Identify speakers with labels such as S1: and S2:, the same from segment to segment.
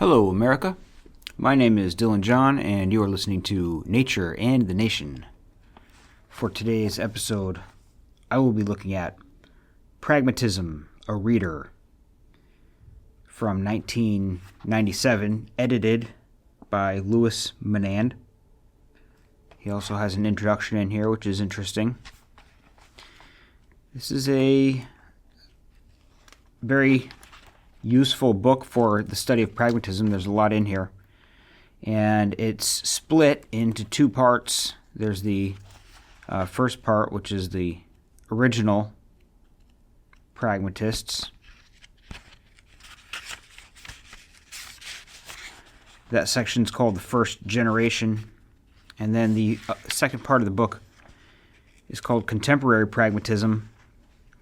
S1: Hello, America. My name is Dylan John, and you are listening to Nature and the Nation. For today's episode, I will be looking at Pragmatism, a Reader, from 1997, edited by Louis Menand. He also has an introduction in here, which is interesting. This is a very useful book for the study of pragmatism. There's a lot in here. And it's split into two parts. There's the first part, which is the original pragmatists. That section's called the first generation. And then the second part of the book is called Contemporary Pragmatism.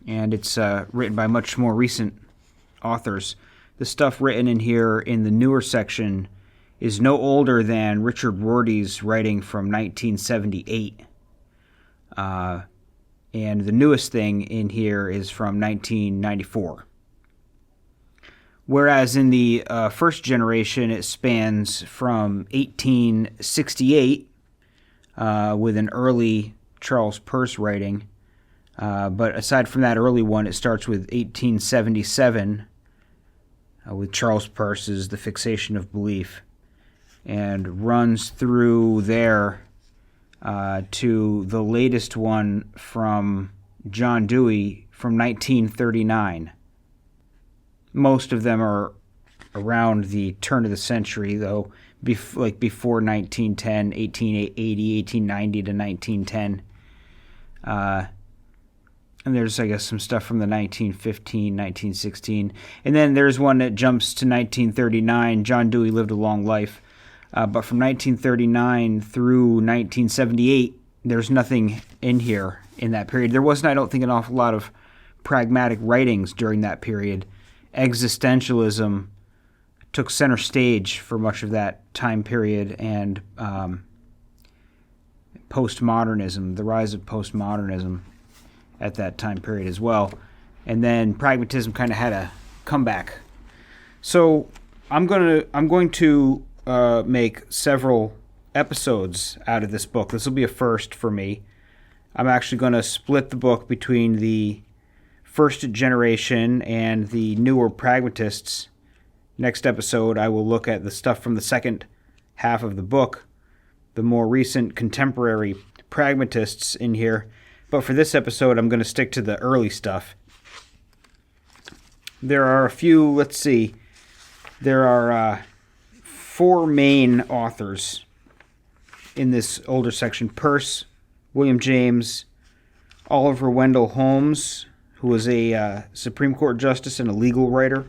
S1: And it's written by much more recent authors. The stuff written in here in the newer section is no older than Richard Rorty's writing from 1978. And the newest thing in here is from 1994. Whereas in the first generation, it spans from 1868 with an early Charles Peirce writing. But aside from that early one, it starts with 1877 with Charles Peirce's The Fixation of Belief, and runs through there to the latest one from John Dewey from 1939. Most of them are around the turn of the century, though, like before 1910, 1880, 1890 to 1910. And there's, I guess, some stuff from the 1915, 1916. And then there's one that jumps to 1939. John Dewey lived a long life. But from 1939 through 1978, there's nothing in here in that period. There wasn't, I don't think, an awful lot of pragmatic writings during that period. Existentialism took center stage for much of that time period, and postmodernism, the rise of postmodernism at that time period as well. And then pragmatism kind of had a comeback. So I'm going to make several episodes out of this book. This will be a first for me. I'm actually going to split the book between the first generation and the newer pragmatists. Next episode, I will look at the stuff from the second half of the book, the more recent contemporary pragmatists in here. But for this episode, I'm going to stick to the early stuff. There are a few, let's see, there are four main authors in this older section. Peirce, William James, Oliver Wendell Holmes, who was a Supreme Court justice and a legal writer,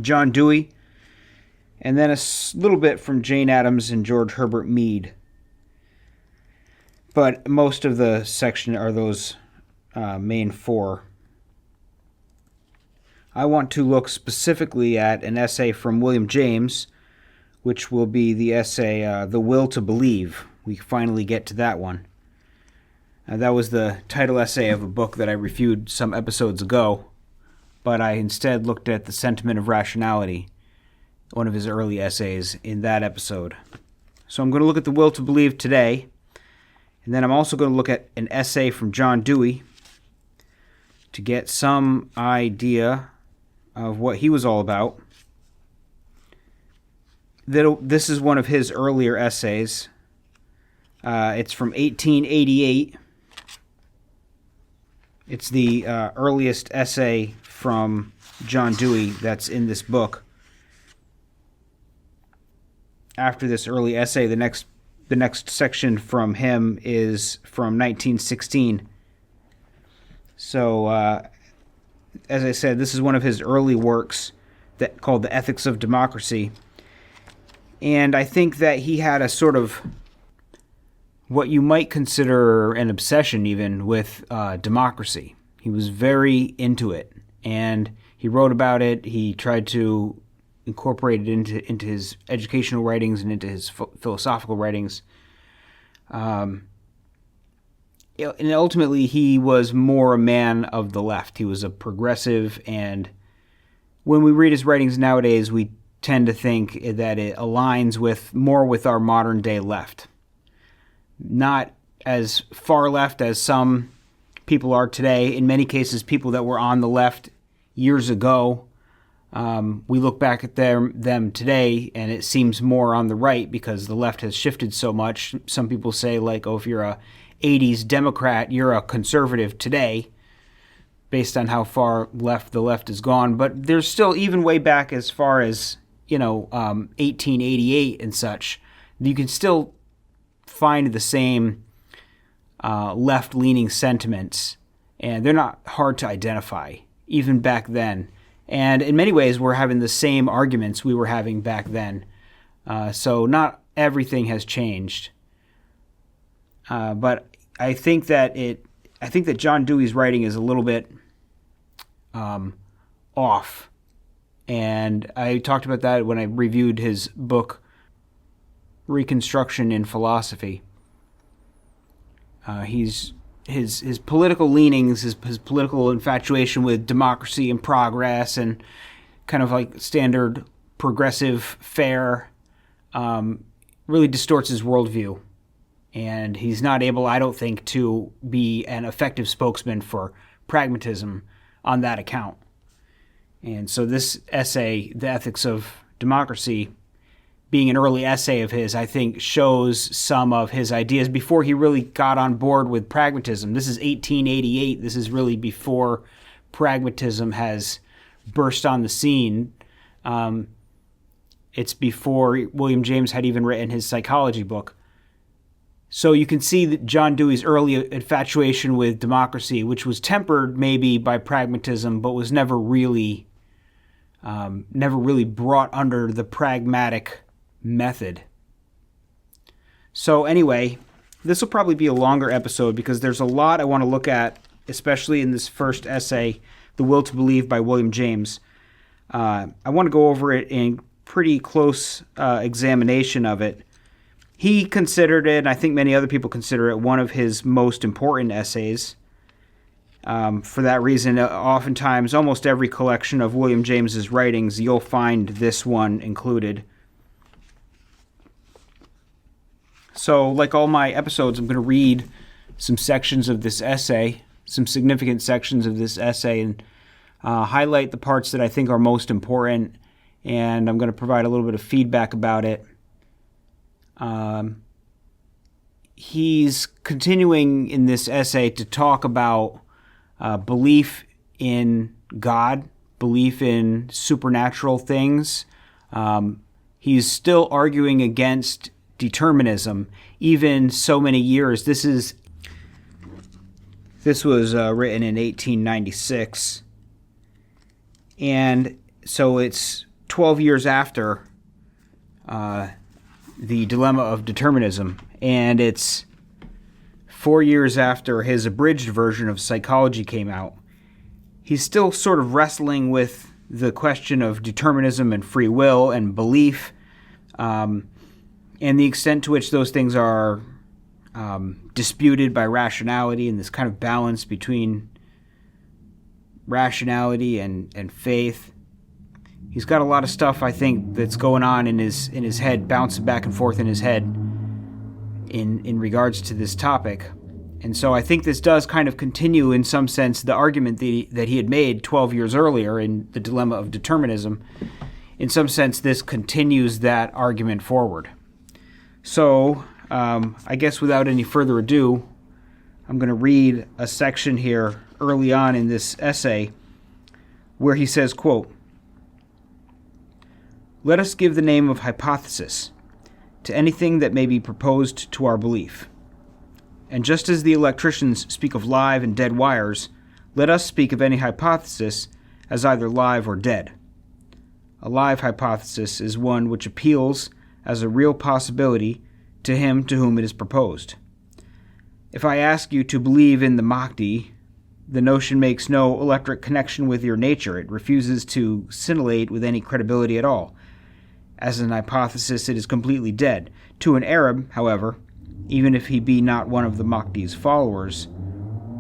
S1: John Dewey, and then a little bit from Jane Addams and George Herbert Mead. But most of the section are those main four. I want to look specifically at an essay from William James, which will be the essay, The Will to Believe. We finally get to that one. That was the title essay of a book that I reviewed some episodes ago, but I instead looked at The Sentiment of Rationality, one of his early essays, in that episode. So I'm going to look at The Will to Believe today. And then I'm also going to look at an essay from John Dewey to get some idea of what he was all about. This is one of his earlier essays. It's from 1888. It's the earliest essay from John Dewey that's in this book. After this early essay, the next section from him is from 1916. So, as I said, this is one of his early works called The Ethics of Democracy. And I think that he had a sort of what you might consider an obsession even with democracy. He was very into it, and he wrote about it. He tried to incorporate it into his educational writings and into his philosophical writings. And ultimately, he was more a man of the left. He was a progressive and when we read his writings nowadays, we tend to think that it aligns more with our modern day left. Not as far left as some people are today. In many cases, people that were on the left years ago, we look back at them today, and it seems more on the right because the left has shifted so much. Some people say, like, oh, if you're a 80s Democrat, you're a conservative today, based on how far left the left has gone. But there's still, even way back as far as, 1888 and such, you can still find the same left-leaning sentiments, and they're not hard to identify, even back then. And in many ways, we're having the same arguments we were having back then. So not everything has changed. But I think that John Dewey's writing is a little bit off. And I talked about that when I reviewed his book, Reconstruction in Philosophy. His political leanings, his political infatuation with democracy and progress and kind of like standard progressive fare really distorts his worldview. And he's not able, I don't think, to be an effective spokesman for pragmatism on that account. And so this essay, The Ethics of Democracy, being an early essay of his, I think shows some of his ideas before he really got on board with pragmatism. This is 1888. This is really before pragmatism has burst on the scene. It's before William James had even written his psychology book. So you can see that John Dewey's early infatuation with democracy, which was tempered maybe by pragmatism, but was never really brought under the pragmatic method. So anyway, this will probably be a longer episode because there's a lot I want to look at, especially in this first essay, The Will to Believe by William James. I want to go over it in pretty close examination of it. He considered it, and I think many other people consider it, one of his most important essays. For that reason, oftentimes, almost every collection of William James's writings, you'll find this one included. So, like all my episodes, I'm going to read some sections of this essay, some significant sections of this essay, and highlight the parts that I think are most important, and I'm going to provide a little bit of feedback about it. He's continuing in this essay to talk about belief in God, belief in supernatural things. He's still arguing against determinism, even so many years. This was written in 1896, and so it's 12 years after the dilemma of determinism, and it's 4 years after his abridged version of psychology came out. He's still sort of wrestling with the question of determinism and free will and belief, and the extent to which those things are disputed by rationality, and this kind of balance between rationality and faith. He's got a lot of stuff, I think, that's going on in his head, bouncing back and forth in his head in regards to this topic. And so I think this does kind of continue, in some sense, the argument that he had made 12 years earlier in The Dilemma of Determinism. In some sense, this continues that argument forward. So I guess without any further ado, I'm going to read a section here early on in this essay where he says, quote, "Let us give the name of hypothesis to anything that may be proposed to our belief. And just as the electricians speak of live and dead wires, let us speak of any hypothesis as either live or dead. A live hypothesis is one which appeals as a real possibility to him to whom it is proposed. If I ask you to believe in the Mahdi, the notion makes no electric connection with your nature. It refuses to scintillate with any credibility at all. As an hypothesis, it is completely dead. To an Arab, however, even if he be not one of the Mahdi's followers,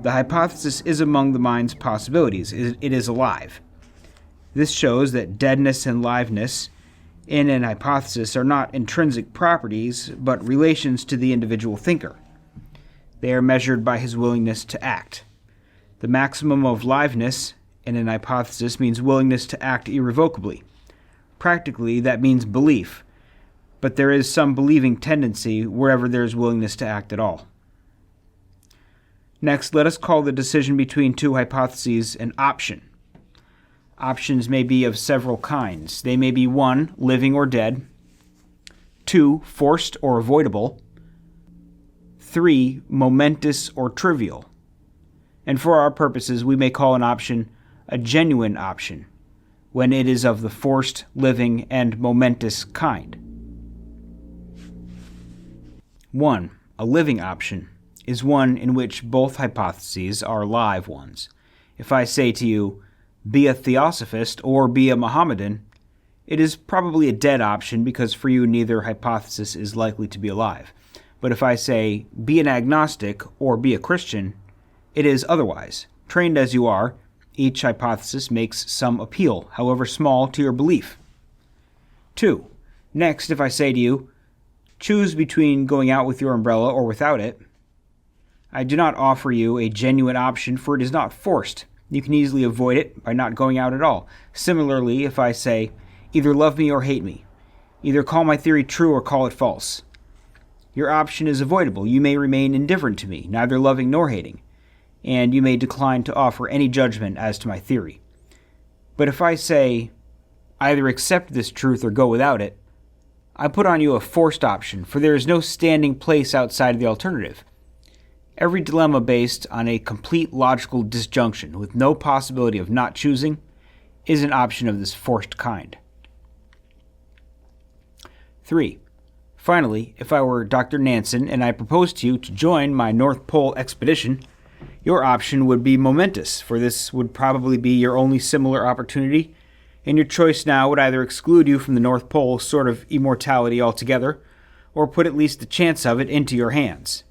S1: the hypothesis is among the mind's possibilities. It is alive. This shows that deadness and liveness in an hypothesis are not intrinsic properties, but relations to the individual thinker. They are measured by his willingness to act. The maximum of liveness in an hypothesis means willingness to act irrevocably. Practically, that means belief, but there is some believing tendency wherever there is willingness to act at all. Next, let us call the decision between two hypotheses an option. Options may be of several kinds. They may be 1, living or dead, 2, forced or avoidable, 3, momentous or trivial. And for our purposes, we may call an option a genuine option, when it is of the forced, living, and momentous kind. 1. A living option is one in which both hypotheses are live ones. If I say to you, be a theosophist or be a Mohammedan, it is probably a dead option because for you neither hypothesis is likely to be alive. But if I say, be an agnostic or be a Christian, it is otherwise. Trained as you are, each hypothesis makes some appeal, however small, to your belief. 2. Next, if I say to you, choose between going out with your umbrella or without it, I do not offer you a genuine option, for it is not forced. You can easily avoid it by not going out at all. Similarly, if I say, either love me or hate me, either call my theory true or call it false, your option is avoidable. You may remain indifferent to me, neither loving nor hating, and you may decline to offer any judgment as to my theory. But if I say, either accept this truth or go without it, I put on you a forced option, for there is no standing place outside of the alternative. Every dilemma based on a complete logical disjunction with no possibility of not choosing is an option of this forced kind. 3. Finally, if I were Dr. Nansen and I proposed to you to join my North Pole expedition, your option would be momentous, for this would probably be your only similar opportunity, and your choice now would either exclude you from the North Pole sort of immortality altogether, or put at least the chance of it into your hands.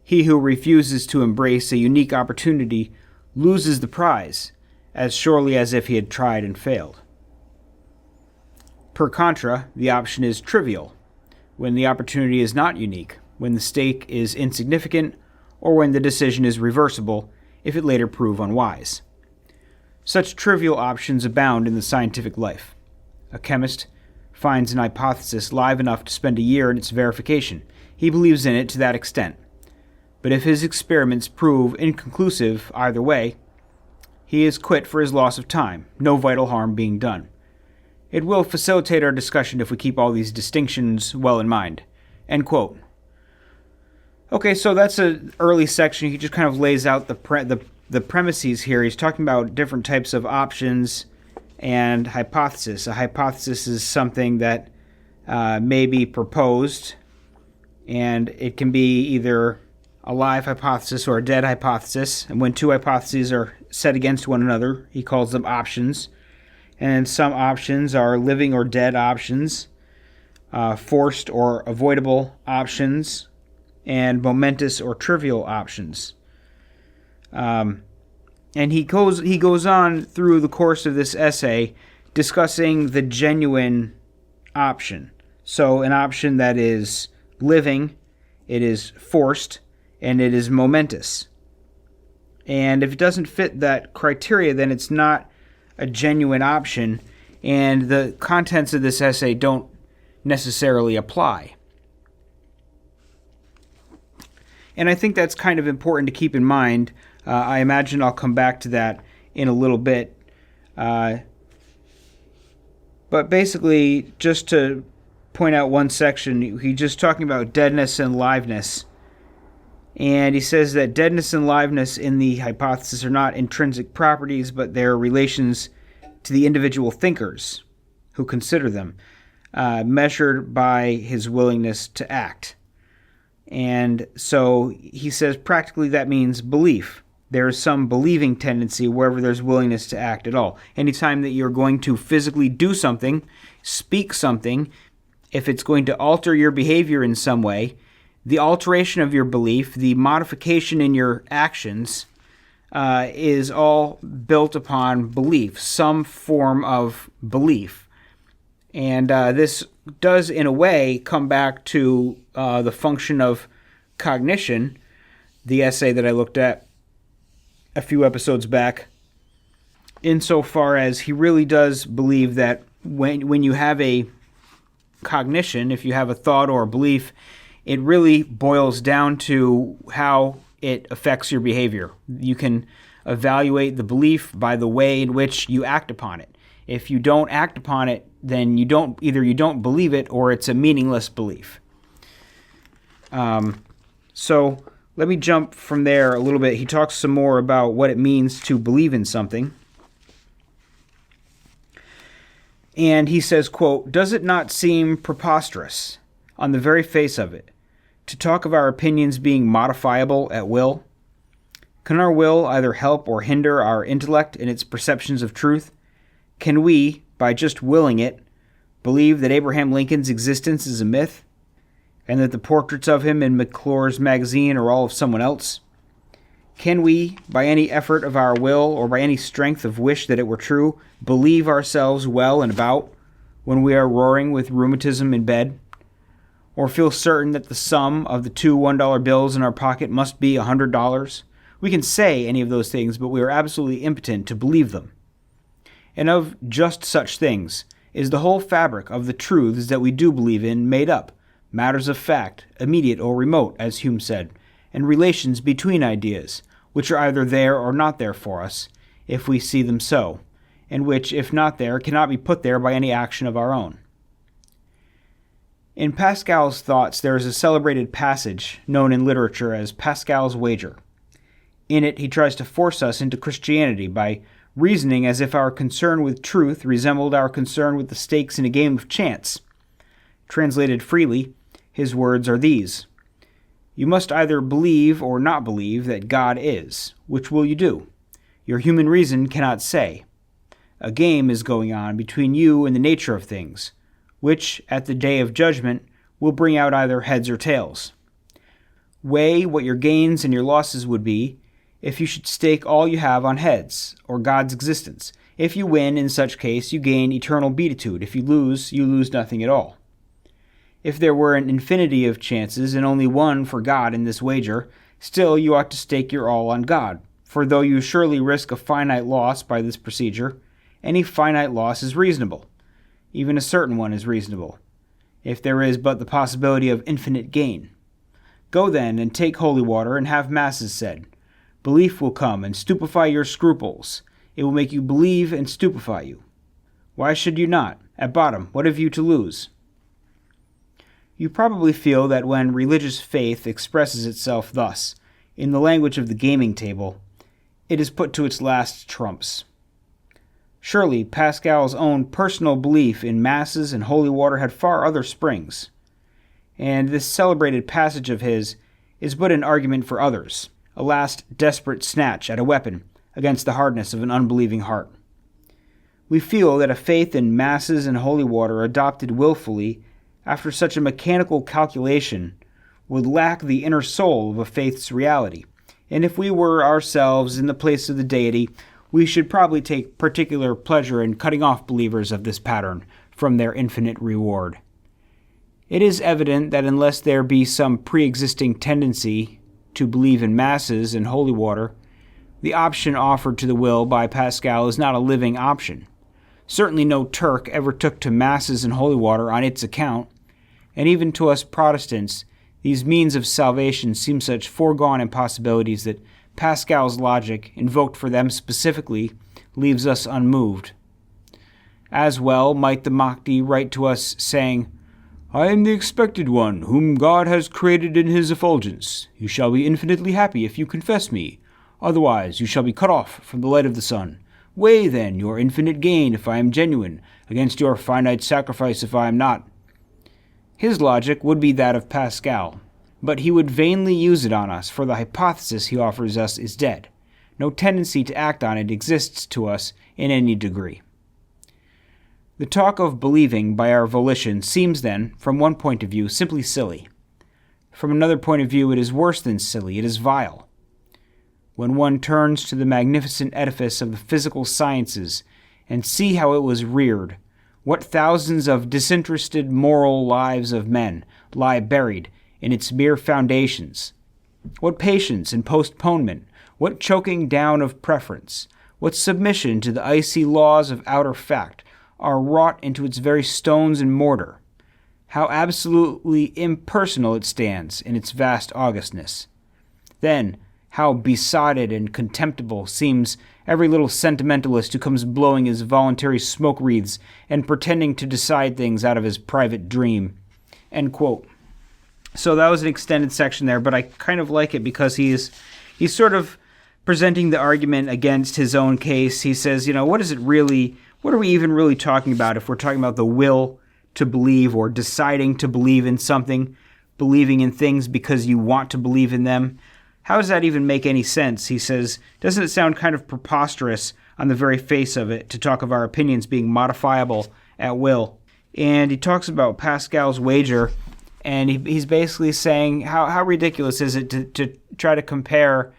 S1: He who refuses to embrace a unique opportunity loses the prize, as surely as if he had tried and failed. Per contra, the option is trivial, when the opportunity is not unique, when the stake is insignificant, or when the decision is reversible, if it later prove unwise. Such trivial options abound in the scientific life. A chemist finds an hypothesis live enough to spend a year in its verification. He believes in it to that extent. But if his experiments prove inconclusive either way, he is quit for his loss of time, no vital harm being done. It will facilitate our discussion if we keep all these distinctions well in mind. End quote. Okay, so that's an early section. He just kind of lays out the premises here. He's talking about different types of options and hypothesis. A hypothesis is something that may be proposed, and it can be either a live hypothesis or a dead hypothesis. And when two hypotheses are set against one another, he calls them options. And some options are living or dead options, forced or avoidable options, and momentous or trivial options. And he goes on through the course of this essay discussing the genuine option. So an option that is living, it is forced, and it is momentous. And if it doesn't fit that criteria, then it's not a genuine option, and the contents of this essay don't necessarily apply. And I think that's kind of important to keep in mind. I imagine I'll come back to that in a little bit. But basically, just to point out one section, he's just talking about deadness and liveness. And he says that deadness and liveness in the hypothesis are not intrinsic properties, but they're relations to the individual thinkers who consider them, measured by his willingness to act. And so he says practically that means belief. There is some believing tendency wherever there's willingness to act at all. Anytime that you're going to physically do something, speak something, if it's going to alter your behavior in some way, the alteration of your belief, the modification in your actions, is all built upon belief, some form of belief. And this does, in a way, come back to the function of cognition, the essay that I looked at a few episodes back, insofar as he really does believe that when you have a cognition, if you have a thought or a belief, it really boils down to how it affects your behavior. You can evaluate the belief by the way in which you act upon it. If you don't act upon it, then you don't believe it, or it's a meaningless belief. So let me jump from there a little bit. He talks some more about what it means to believe in something. And he says, quote, "Does it not seem preposterous, on the very face of it, to talk of our opinions being modifiable at will? Can our will either help or hinder our intellect in its perceptions of truth? Can we, by just willing it, believe that Abraham Lincoln's existence is a myth, and that the portraits of him in McClure's magazine are all of someone else? Can we, by any effort of our will or by any strength of wish that it were true, believe ourselves well and about when we are roaring with rheumatism in bed? Or feel certain that the sum of the 2 $1 bills in our pocket must be $100? We can say any of those things, but we are absolutely impotent to believe them. And of just such things is the whole fabric of the truths that we do believe in made up, matters of fact, immediate or remote, as Hume said, and relations between ideas, which are either there or not there for us, if we see them so, and which, if not there, cannot be put there by any action of our own." In Pascal's thoughts there is a celebrated passage known in literature as Pascal's Wager. In it he tries to force us into Christianity by reasoning as if our concern with truth resembled our concern with the stakes in a game of chance. Translated freely, his words are these: "You must either believe or not believe that God is. Which will you do? Your human reason cannot say. A game is going on between you and the nature of things, which, at the day of judgment, will bring out either heads or tails. Weigh what your gains and your losses would be if you should stake all you have on heads, or God's existence. If you win, in such case, you gain eternal beatitude. If you lose nothing at all. If there were an infinity of chances and only one for God in this wager, still you ought to stake your all on God, for though you surely risk a finite loss by this procedure, any finite loss is reasonable. Even a certain one is reasonable, if there is but the possibility of infinite gain. Go then and take holy water and have masses said. Belief will come and stupefy your scruples. It will make you believe and stupefy you. Why should you not? At bottom, what have you to lose?" You probably feel that when religious faith expresses itself thus, in the language of the gaming table, it is put to its last trumps. Surely Pascal's own personal belief in masses and holy water had far other springs, and this celebrated passage of his is but an argument for others, a last desperate snatch at a weapon against the hardness of an unbelieving heart. We feel that a faith in masses and holy water adopted willfully after such a mechanical calculation would lack the inner soul of a faith's reality, and if we were ourselves in the place of the deity, we should probably take particular pleasure in cutting off believers of this pattern from their infinite reward. It is evident that unless there be some pre-existing tendency to believe in masses and holy water, the option offered to the will by Pascal is not a living option. Certainly no Turk ever took to masses and holy water on its account, and even to us Protestants, these means of salvation seem such foregone impossibilities that Pascal's logic, invoked for them specifically, leaves us unmoved. As well might the Mahdi write to us saying, "I am the expected one, whom God has created in his effulgence. You shall be infinitely happy if you confess me. Otherwise you shall be cut off from the light of the sun. Weigh, then, your infinite gain if I am genuine, against your finite sacrifice if I am not." His logic would be that of Pascal, but he would vainly use it on us, for the hypothesis he offers us is dead. No tendency to act on it exists to us in any degree. The talk of believing by our volition seems then, from one point of view, simply silly. From another point of view, it is worse than silly, it is vile. when one turns to the magnificent edifice of the physical sciences and see how it was reared, what thousands of disinterested moral lives of men lie buried in its mere foundations, what patience and postponement, what choking down of preference, what submission to the icy laws of outer fact are wrought into its very stones and mortar, how absolutely impersonal it stands in its vast augustness. Then, how besotted and contemptible seems every little sentimentalist who comes blowing his voluntary smoke wreaths and pretending to decide things out of his private dream. End quote. So that was an extended section there, but I kind of like it because he's sort of presenting the argument against his own case. He says, what are we even really talking about if we're talking about the will to believe or deciding to believe in something, believing in things because you want to believe in them? How does that even make any sense? He says, doesn't it sound kind of preposterous on the very face of it to talk of our opinions being modifiable at will? And he talks about Pascal's wager, and he's basically saying how ridiculous is it to try to compare,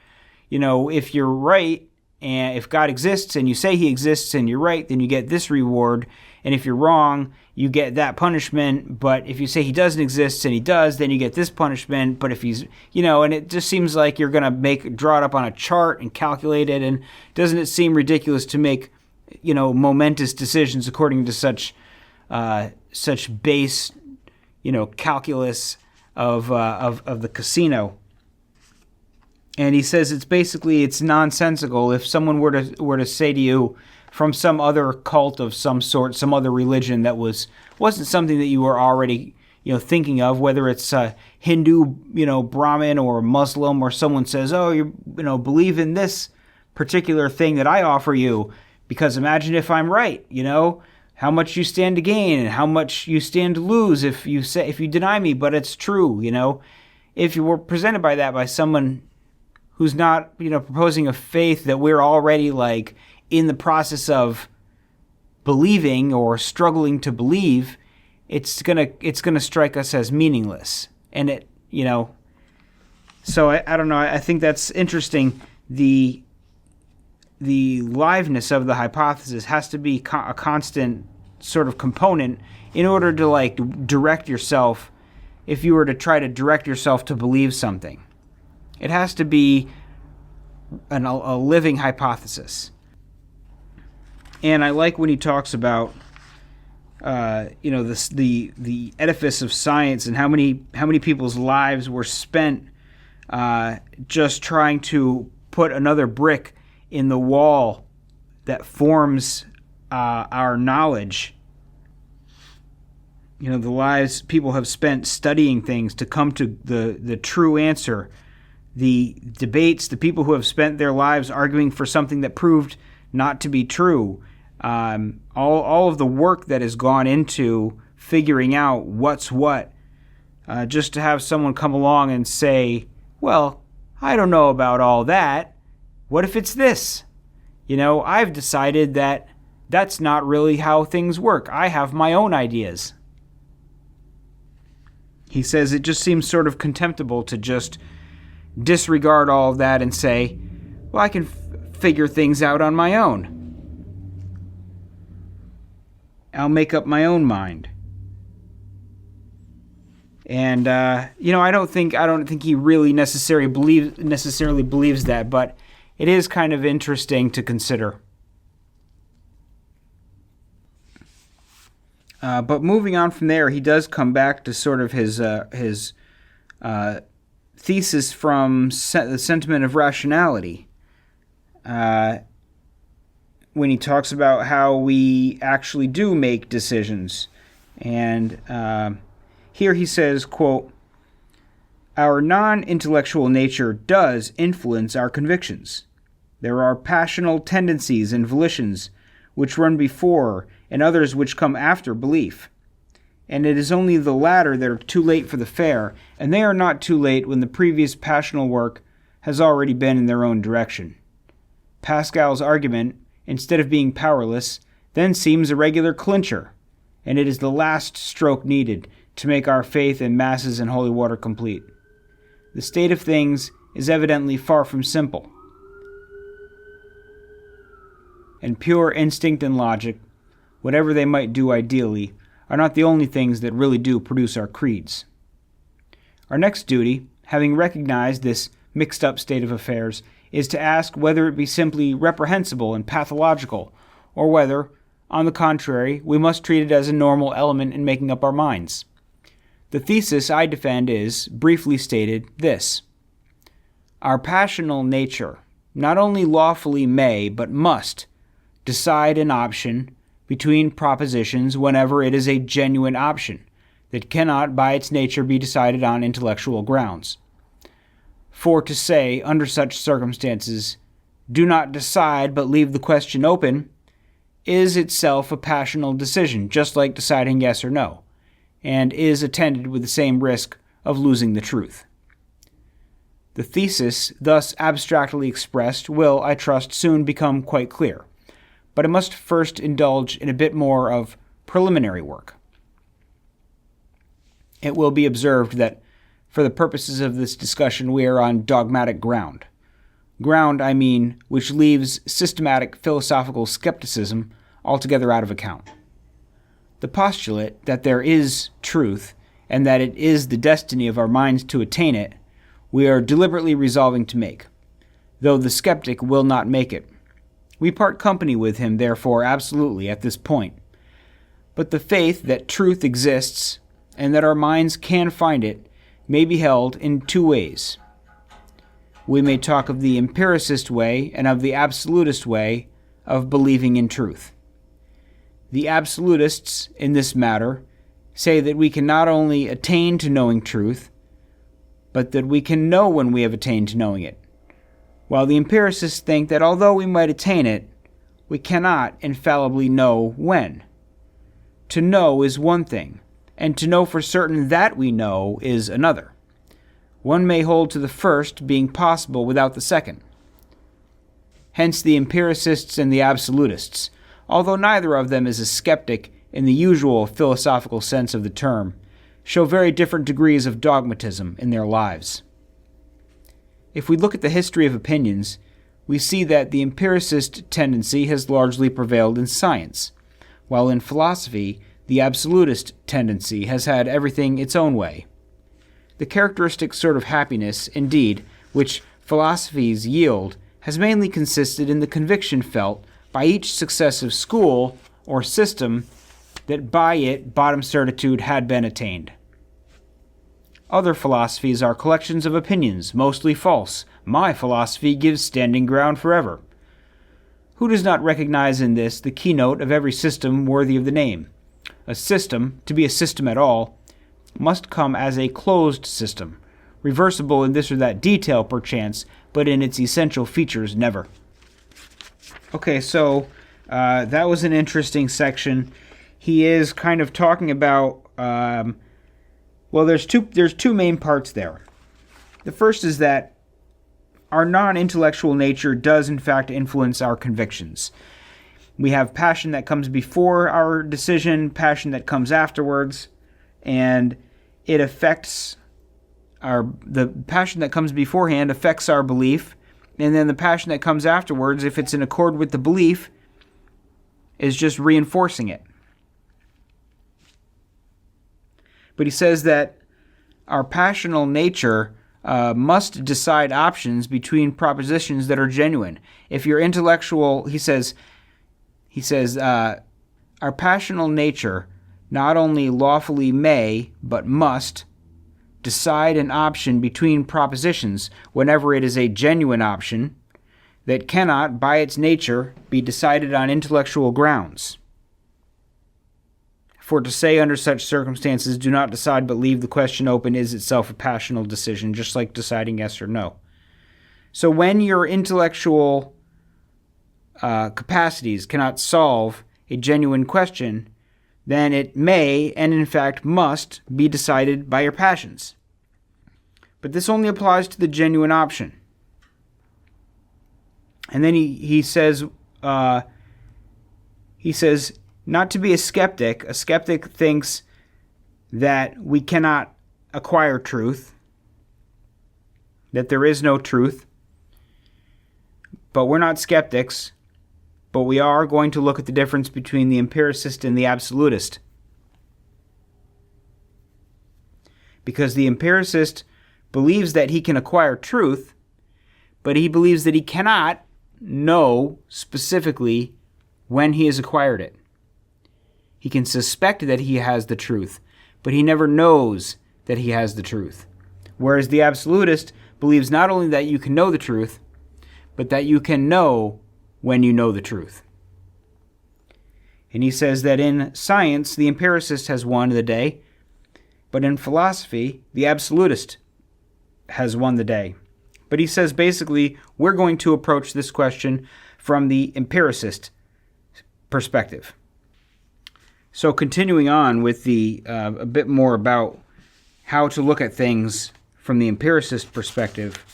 S1: if you're right, and if God exists and you say he exists and you're right, then you get this reward. And if you're wrong, you get that punishment. But if you say he doesn't exist and he does, then you get this punishment. But if he's, and it just seems like you're going to draw it up on a chart and calculate it. And doesn't it seem ridiculous to make, momentous decisions according to such base, calculus of the casino? And he says it's nonsensical if someone were to say to you from some other cult of some sort, some other religion that wasn't something that you were already thinking of, whether it's Hindu, Brahmin or Muslim, or someone says, oh, you believe in this particular thing that I offer you, because imagine if I'm right, how much you stand to gain and how much you stand to lose if you deny me, but it's true, If you were presented by someone who's not, proposing a faith that we're already in the process of believing or struggling to believe, it's gonna strike us as meaningless. And it, so I don't know. I think that's interesting. The liveness of the hypothesis has to be a constant sort of component in order to direct yourself. If you were to try to direct yourself to believe something, it has to be a living hypothesis. And I like when he talks about, the edifice of science and how many people's lives were spent just trying to put another brick in the wall that forms our knowledge. The lives people have spent studying things to come to the true answer. The debates, the people who have spent their lives arguing for something that proved not to be true. All of the work that has gone into figuring out what's what, just to have someone come along and say, well, I don't know about all that. What if it's this? I've decided that that's not really how things work. I have my own ideas. He says it just seems sort of contemptible to just disregard all of that and say, well, I can figure things out on my own. I'll make up my own mind. And I don't think he really necessarily believes that, but it is kind of interesting to consider. But moving on from there, he does come back to sort of his thesis from the sentiment of rationality. When he talks about how we actually do make decisions. And here he says, quote, our non-intellectual nature does influence our convictions. There are passional tendencies and volitions which run before and others which come after belief. And it is only the latter that are too late for the fair, and they are not too late when the previous passional work has already been in their own direction. Pascal's argument, instead of being powerless, then seems a regular clincher, and it is the last stroke needed to make our faith in masses and holy water complete. The state of things is evidently far from simple. and pure instinct and logic, whatever they might do ideally, are not the only things that really do produce our creeds. Our next duty, having recognized this mixed-up state of affairs, is to ask whether it be simply reprehensible and pathological, or whether, on the contrary, we must treat it as a normal element in making up our minds. The thesis I defend is, briefly stated, this: our passional nature not only lawfully may, but must, decide an option between propositions whenever it is a genuine option that cannot by its nature be decided on intellectual grounds. For to say, under such circumstances, do not decide but leave the question open, is itself a passional decision, just like deciding yes or no, and is attended with the same risk of losing the truth. The thesis, thus abstractly expressed, will, I trust, soon become quite clear, but I must first indulge in a bit more of preliminary work. It will be observed that, for the purposes of this discussion, we are on dogmatic ground. Ground, I mean, which leaves systematic philosophical skepticism altogether out of account. The postulate that there is truth, and that it is the destiny of our minds to attain it, we are deliberately resolving to make, though the skeptic will not make it. We part company with him, therefore, absolutely at this point. But the faith that truth exists, and that our minds can find it, may be held in two ways. We may talk of the empiricist way and of the absolutist way of believing in truth. The absolutists, in this matter, say that we can not only attain to knowing truth, but that we can know when we have attained to knowing it, while the empiricists think that although we might attain it, we cannot infallibly know when. To know is one thing, and to know for certain that we know is another. One may hold to the first being possible without the second. Hence the empiricists and the absolutists, although neither of them is a skeptic in the usual philosophical sense of the term, show very different degrees of dogmatism in their lives. If we look at the history of opinions, we see that the empiricist tendency has largely prevailed in science, while in philosophy, the absolutist tendency has had everything its own way. The characteristic sort of happiness, indeed, which philosophies yield, has mainly consisted in the conviction felt by each successive school or system that by it bottom certitude had been attained. Other philosophies are collections of opinions, mostly false. My philosophy gives standing ground forever. Who does not recognize in this the keynote of every system worthy of the name? A system, to be a system at all, must come as a closed system, reversible in this or that detail perchance, but in its essential features never. Okay, so that was an interesting section. He is kind of talking about, there's two main parts there. The first is that our non-intellectual nature does in fact influence our convictions. We have passion that comes before our decision, passion that comes afterwards, and it affects the passion that comes beforehand affects our belief, and then the passion that comes afterwards, if it's in accord with the belief, is just reinforcing it. But he says that our passional nature must decide options between propositions that are genuine. If you're intellectual, he says, our passional nature not only lawfully may, but must, decide an option between propositions whenever it is a genuine option that cannot, by its nature, be decided on intellectual grounds. For to say under such circumstances, do not decide but leave the question open, is itself a passional decision, just like deciding yes or no. So when your intellectual capacities cannot solve a genuine question, then it may, and in fact must, be decided by your passions. But this only applies to the genuine option. And then he says, not to be a skeptic thinks that we cannot acquire truth, that there is no truth, but we're not skeptics. but we are going to look at the difference between the empiricist and the absolutist. Because the empiricist believes that he can acquire truth, but he believes that he cannot know specifically when he has acquired it. He can suspect that he has the truth, but he never knows that he has the truth. Whereas the absolutist believes not only that you can know the truth, but that you can know when you know the truth. And he says that in science, the empiricist has won the day, but in philosophy, the absolutist has won the day. But he says basically, we're going to approach this question from the empiricist perspective. So continuing on with a bit more about how to look at things from the empiricist perspective,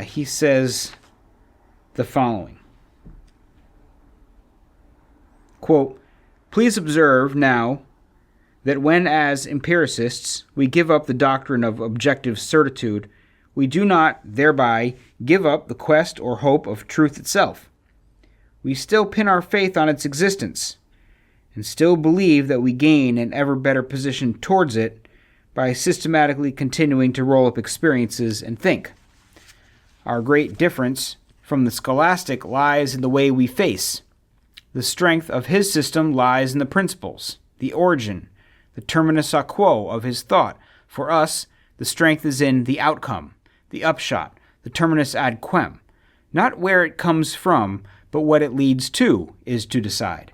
S1: he says the following. Quote, "Please observe now that when as empiricists we give up the doctrine of objective certitude, we do not thereby give up the quest or hope of truth itself. We still pin our faith on its existence, and still believe that we gain an ever better position towards it by systematically continuing to roll up experiences and think. Our great difference from the scholastic lies in the way we face. The strength of his system lies in the principles, the origin, the terminus a quo of his thought. For us, the strength is in the outcome, the upshot, the terminus ad quem. Not where it comes from, but what it leads to is to decide.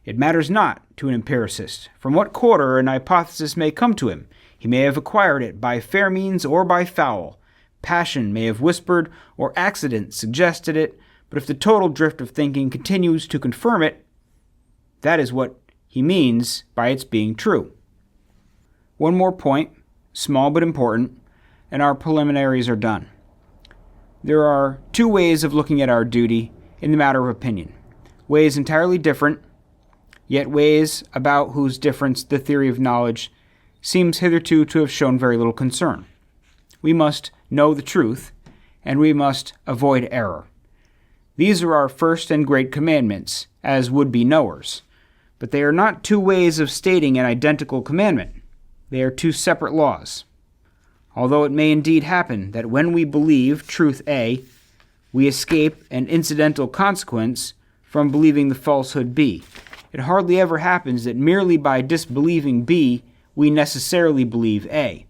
S1: It matters not to an empiricist from what quarter an hypothesis may come to him. He may have acquired it by fair means or by foul. Passion may have whispered or accident suggested it, but if the total drift of thinking continues to confirm it, that is what he means by its being true." One more point, small but important, and our preliminaries are done. There are two ways of looking at our duty in the matter of opinion, ways entirely different, yet ways about whose difference the theory of knowledge seems hitherto to have shown very little concern. We must know the truth, and we must avoid error. These are our first and great commandments, as would-be knowers. But they are not two ways of stating an identical commandment. They are two separate laws. Although it may indeed happen that when we believe truth A, we escape an incidental consequence from believing the falsehood B. It hardly ever happens that merely by disbelieving B, we necessarily believe A.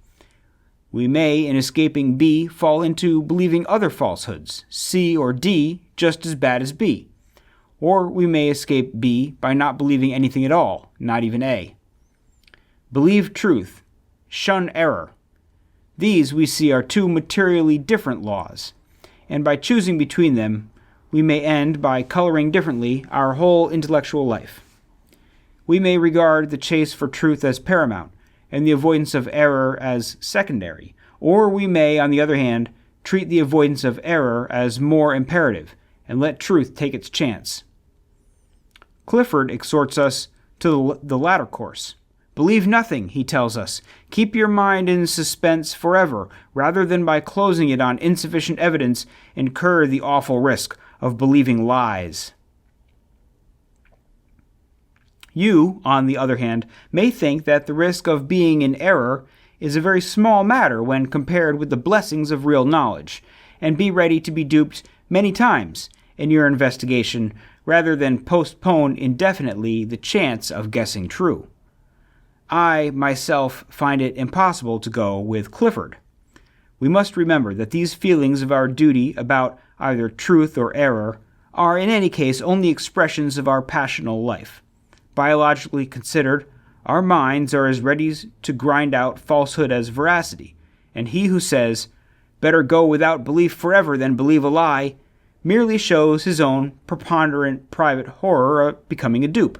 S1: We may, in escaping B, fall into believing other falsehoods, C or D, just as bad as B. Or we may escape B by not believing anything at all, not even A. Believe truth, shun error. These, we see, are two materially different laws, and by choosing between them, we may end by coloring differently our whole intellectual life. We may regard the chase for truth as paramount, and the avoidance of error as secondary, or we may, on the other hand, treat the avoidance of error as more imperative, and let truth take its chance. Clifford exhorts us to the latter course. Believe nothing, he tells us. Keep your mind in suspense forever, rather than by closing it on insufficient evidence incur the awful risk of believing lies. You, on the other hand, may think that the risk of being in error is a very small matter when compared with the blessings of real knowledge, and be ready to be duped many times in your investigation rather than postpone indefinitely the chance of guessing true. I, myself, find it impossible to go with Clifford. We must remember that these feelings of our duty about either truth or error are in any case only expressions of our passional life. Biologically considered, our minds are as ready to grind out falsehood as veracity, and he who says, "Better go without belief forever than believe a lie," merely shows his own preponderant private horror of becoming a dupe.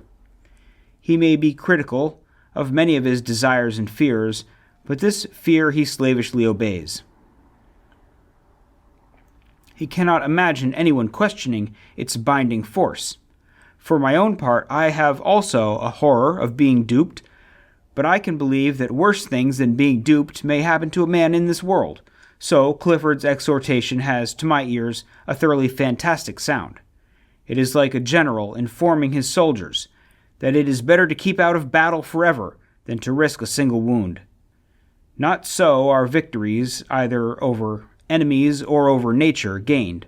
S1: He may be critical of many of his desires and fears, but this fear he slavishly obeys. He cannot imagine anyone questioning its binding force. For my own part, I have also a horror of being duped, but I can believe that worse things than being duped may happen to a man in this world. So Clifford's exhortation has, to my ears, a thoroughly fantastic sound. It is like a general informing his soldiers that it is better to keep out of battle forever than to risk a single wound. Not so are victories, either over enemies or over nature, gained.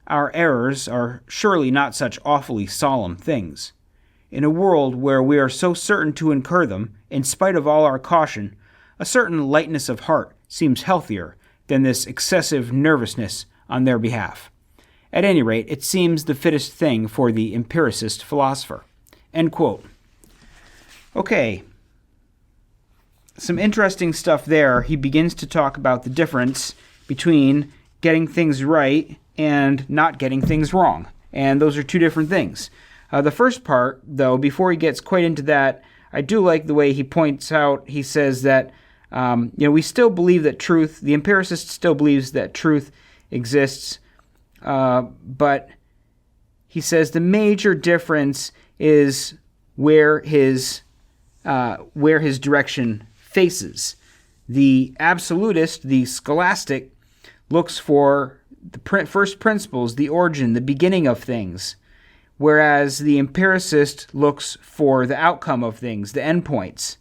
S1: Our errors are surely not such awfully solemn things. In a world where we are so certain to incur them, in spite of all our caution, a certain lightness of heart seems healthier than this excessive nervousness on their behalf. At any rate, it seems the fittest thing for the empiricist philosopher." End quote. Okay. Some interesting stuff there. He begins to talk about the difference between getting things right and not getting things wrong. And those are two different things. The first part, though, before he gets quite into that, I do like the way he points out, he says that, we still believe that truth, the empiricist still believes that truth exists, but he says the major difference is where his direction faces. The absolutist, the scholastic, looks for the first principles, the origin, the beginning of things, whereas the empiricist looks for the outcome of things, the endpoints,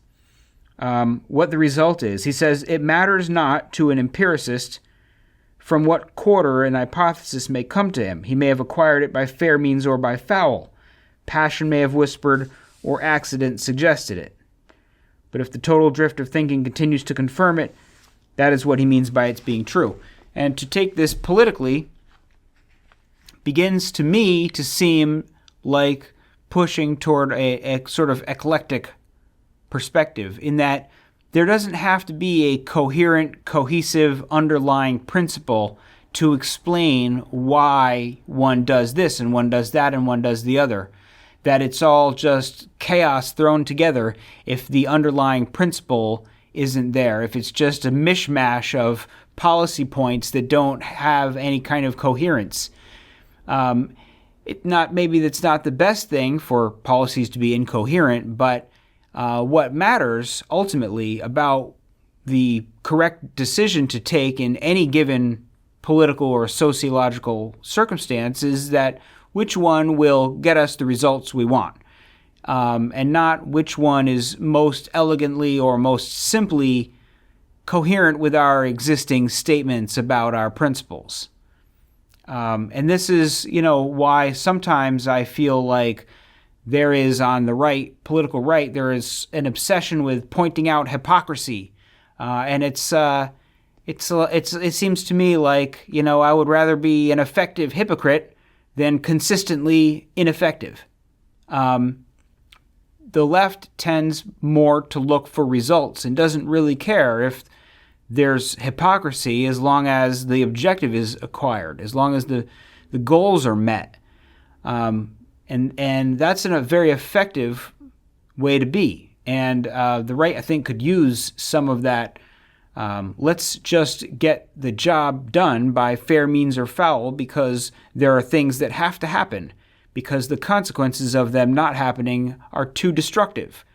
S1: what the result is. He says it matters not to an empiricist from what quarter an hypothesis may come to him. He may have acquired it by fair means or by foul. Passion may have whispered, or accident suggested it. But if the total drift of thinking continues to confirm it, that is what he means by its being true. And to take this politically begins to me to seem like pushing toward a sort of eclectic perspective, in that there doesn't have to be a coherent, cohesive, underlying principle to explain why one does this and one does that and one does the other. That it's all just chaos thrown together if the underlying principle isn't there, if it's just a mishmash of policy points that don't have any kind of coherence. Maybe that's not the best thing for policies to be incoherent, but what matters ultimately about the correct decision to take in any given political or sociological circumstance is that which one will get us the results we want, and not which one is most elegantly or most simply coherent with our existing statements about our principles. And this is, why sometimes I feel like there is on the right, political right, there is an obsession with pointing out hypocrisy, and it seems to me like I would rather be an effective hypocrite than consistently ineffective. The left tends more to look for results and doesn't really care if there's hypocrisy as long as the objective is acquired, as long as the goals are met. And that's a very effective way to be. And the right, I think, could use some of that. Let's just get the job done by fair means or foul, because there are things that have to happen, because the consequences of them not happening are too destructive.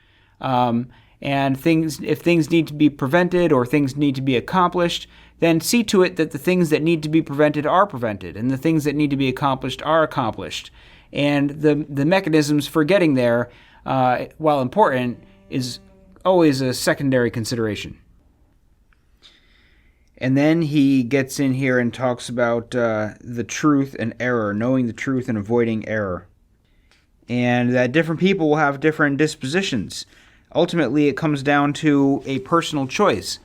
S1: And if things need to be prevented or things need to be accomplished, then see to it that the things that need to be prevented are prevented, and the things that need to be accomplished are accomplished. And the mechanisms for getting there, while important, is always a secondary consideration. And then he gets in here and talks about the truth and error, knowing the truth and avoiding error. And that different people will have different dispositions. Ultimately, it comes down to a personal choice.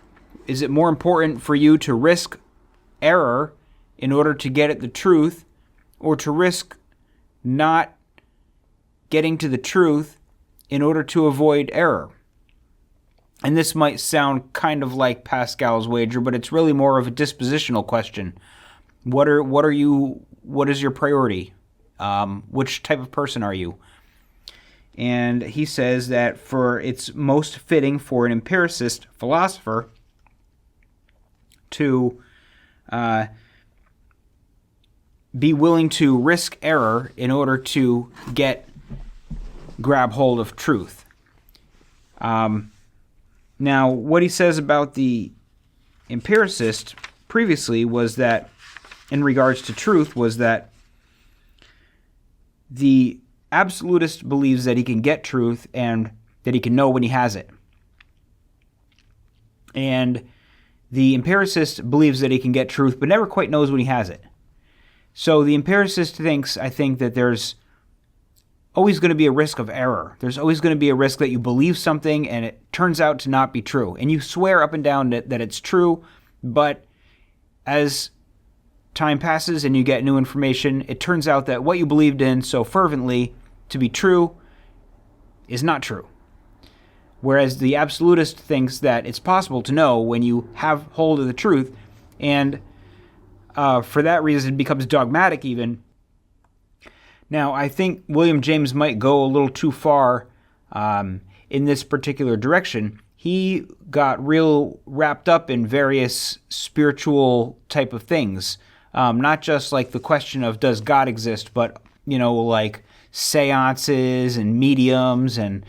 S1: Is it more important for you to risk error in order to get at the truth, or to risk not getting to the truth in order to avoid error? And this might sound kind of like Pascal's wager, but it's really more of a dispositional question. What is your priority? Which type of person are you? And he says that it's most fitting for an empiricist philosopher to be willing to risk error in order to grab hold of truth. Now, what he says about the empiricist previously was that, in regards to truth, was that The absolutist believes that he can get truth and that he can know when he has it. And the empiricist believes that he can get truth but never quite knows when he has it. So the empiricist thinks, I think, that there's always going to be a risk of error. There's always going to be a risk that you believe something and it turns out to not be true. And you swear up and down that it's true, but as time passes and you get new information, it turns out that what you believed in so fervently to be true is not true. Whereas the absolutist thinks that it's possible to know when you have hold of the truth, and for that reason becomes dogmatic even. Now, I think William James might go a little too far in this particular direction. He got real wrapped up in various spiritual type of things, not just like the question of does God exist, but, like seances and mediums and,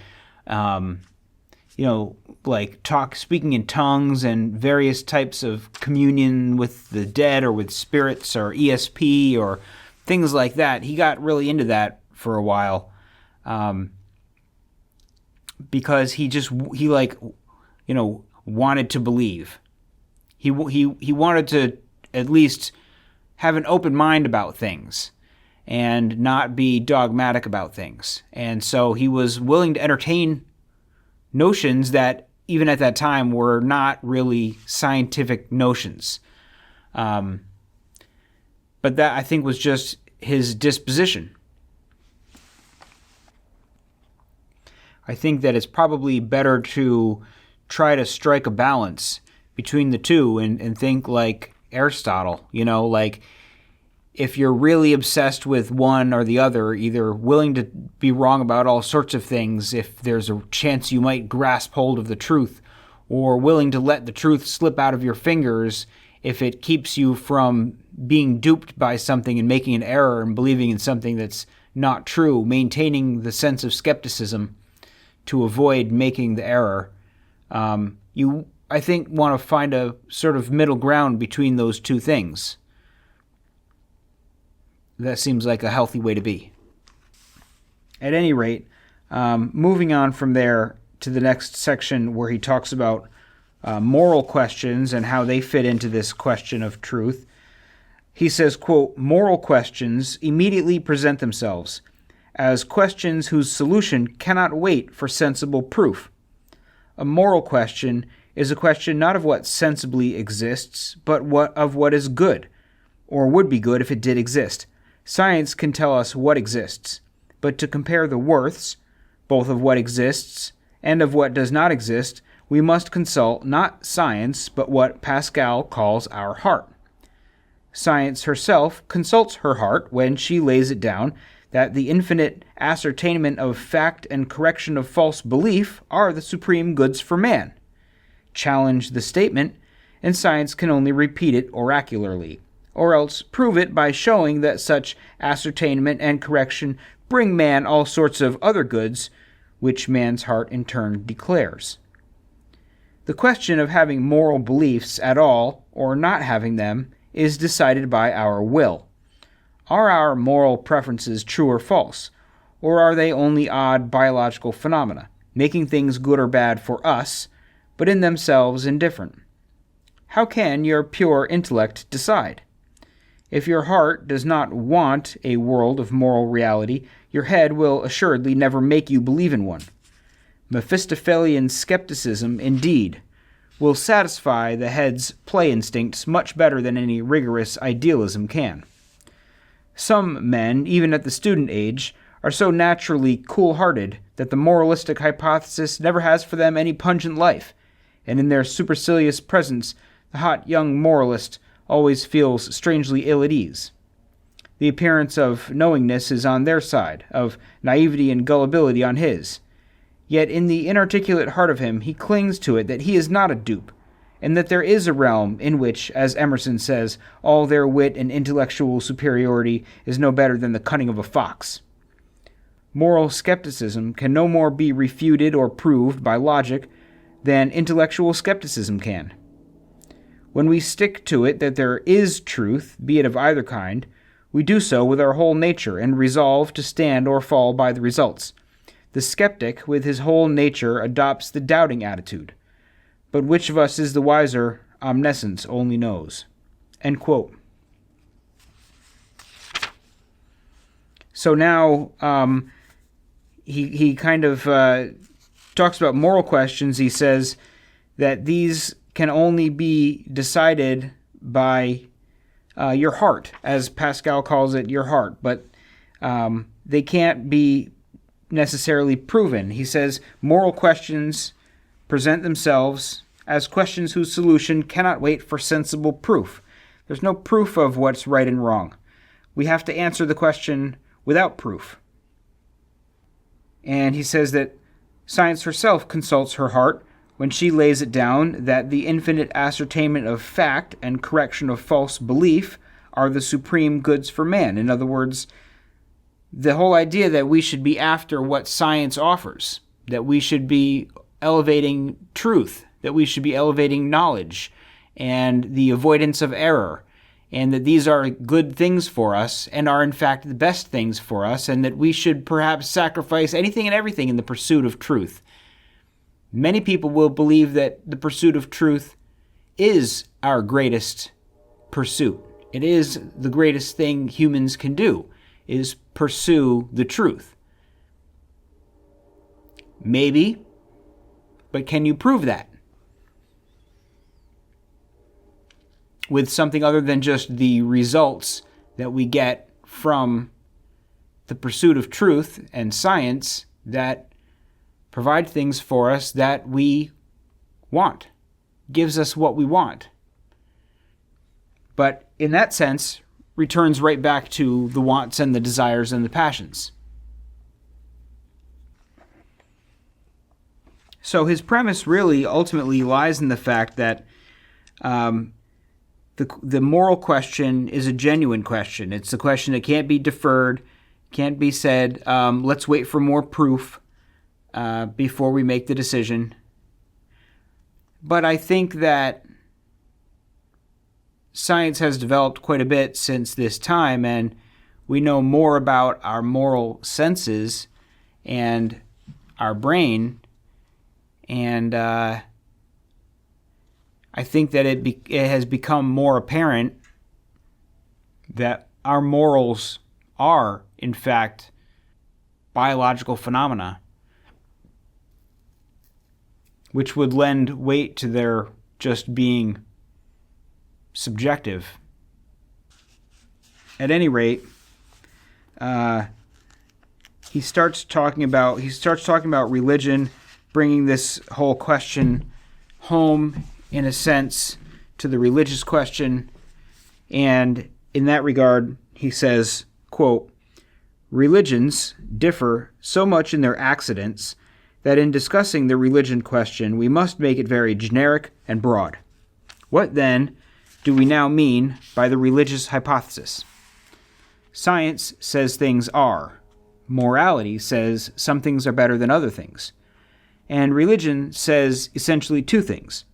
S1: like speaking in tongues and various types of communion with the dead or with spirits or ESP or things like that. He got really into that for a while because he wanted to believe. He wanted to at least have an open mind about things and not be dogmatic about things. And so he was willing to entertain notions that even at that time were not really scientific notions. But that, I think, was just his disposition. I think that it's probably better to try to strike a balance between the two and think like Aristotle, like if you're really obsessed with one or the other, either willing to be wrong about all sorts of things if there's a chance you might grasp hold of the truth, or willing to let the truth slip out of your fingers if it keeps you from being duped by something and making an error and believing in something that's not true, maintaining the sense of skepticism to avoid making the error. You, I think, want to find a sort of middle ground between those two things. That seems like a healthy way to be. At any rate, moving on from there to the next section where he talks about moral questions and how they fit into this question of truth. He says, quote, "Moral questions immediately present themselves as questions whose solution cannot wait for sensible proof. A moral question is a question not of what sensibly exists, but of what is good, or would be good if it did exist. Science can tell us what exists, but to compare the worths, both of what exists and of what does not exist, we must consult not science, but what Pascal calls our heart. Science herself consults her heart when she lays it down that the infinite ascertainment of fact and correction of false belief are the supreme goods for man. Challenge the statement, and science can only repeat it oracularly, or else prove it by showing that such ascertainment and correction bring man all sorts of other goods, which man's heart in turn declares. The question of having moral beliefs at all, or not having them, is decided by our will. Are our moral preferences true or false, or are they only odd biological phenomena, making things good or bad for us, but in themselves indifferent? How can your pure intellect decide? If your heart does not want a world of moral reality, your head will assuredly never make you believe in one. Mephistophelian skepticism, indeed, will satisfy the head's play instincts much better than any rigorous idealism can. Some men, even at the student age, are so naturally cool-hearted that the moralistic hypothesis never has for them any pungent life, and in their supercilious presence the hot young moralist always feels strangely ill at ease. The appearance of knowingness is on their side, of naivety and gullibility on his. Yet in the inarticulate heart of him he clings to it that he is not a dupe, and that there is a realm in which, as Emerson says, all their wit and intellectual superiority is no better than the cunning of a fox. Moral skepticism can no more be refuted or proved by logic than intellectual skepticism can. When we stick to it that there is truth, be it of either kind, We do so with our whole nature and resolve to stand or fall by the results. The skeptic, with his whole nature, adopts the doubting attitude. But which of us is the wiser, omniscience only knows. End quote. So now he kind of talks about moral questions. He says that these can only be decided by your heart, as Pascal calls it, your heart. But they can't be necessarily proven. He says moral questions present themselves as questions whose solution cannot wait for sensible proof. There's no proof of what's right and wrong. We have to answer the question without proof. And he says that science herself consults her heart when she lays it down that the infinite ascertainment of fact and correction of false belief are the supreme goods for man. In other words, the whole idea that we should be after what science offers, that we should be elevating truth, that we should be elevating knowledge and the avoidance of error, and that these are good things for us and are in fact the best things for us, and that we should perhaps sacrifice anything and everything in the pursuit of truth. Many people will believe that the pursuit of truth is our greatest pursuit. It is the greatest thing humans can do, is pursue the truth. Maybe, but can you prove that? With something other than just the results that we get from the pursuit of truth and science that provide things for us that we want, gives us what we want. But in that sense, returns right back to the wants and the desires and the passions. So his premise really ultimately lies in the fact that the moral question is a genuine question. It's a question that can't be deferred, can't be said, let's wait for more proof before we make the decision. But I think that science has developed quite a bit since this time, and we know more about our moral senses and our brain, and I think that it has become more apparent that our morals are, in fact, biological phenomena, which would lend weight to their just being subjective. At any rate, he starts talking about religion, bringing this whole question home, in a sense, to the religious question. And in that regard, he says, quote, "Religions differ so much in their accidents that in discussing the religion question, we must make it very generic and broad. What, then, do we now mean by the religious hypothesis? Science says things are. Morality says some things are better than other things. And religion says essentially two things.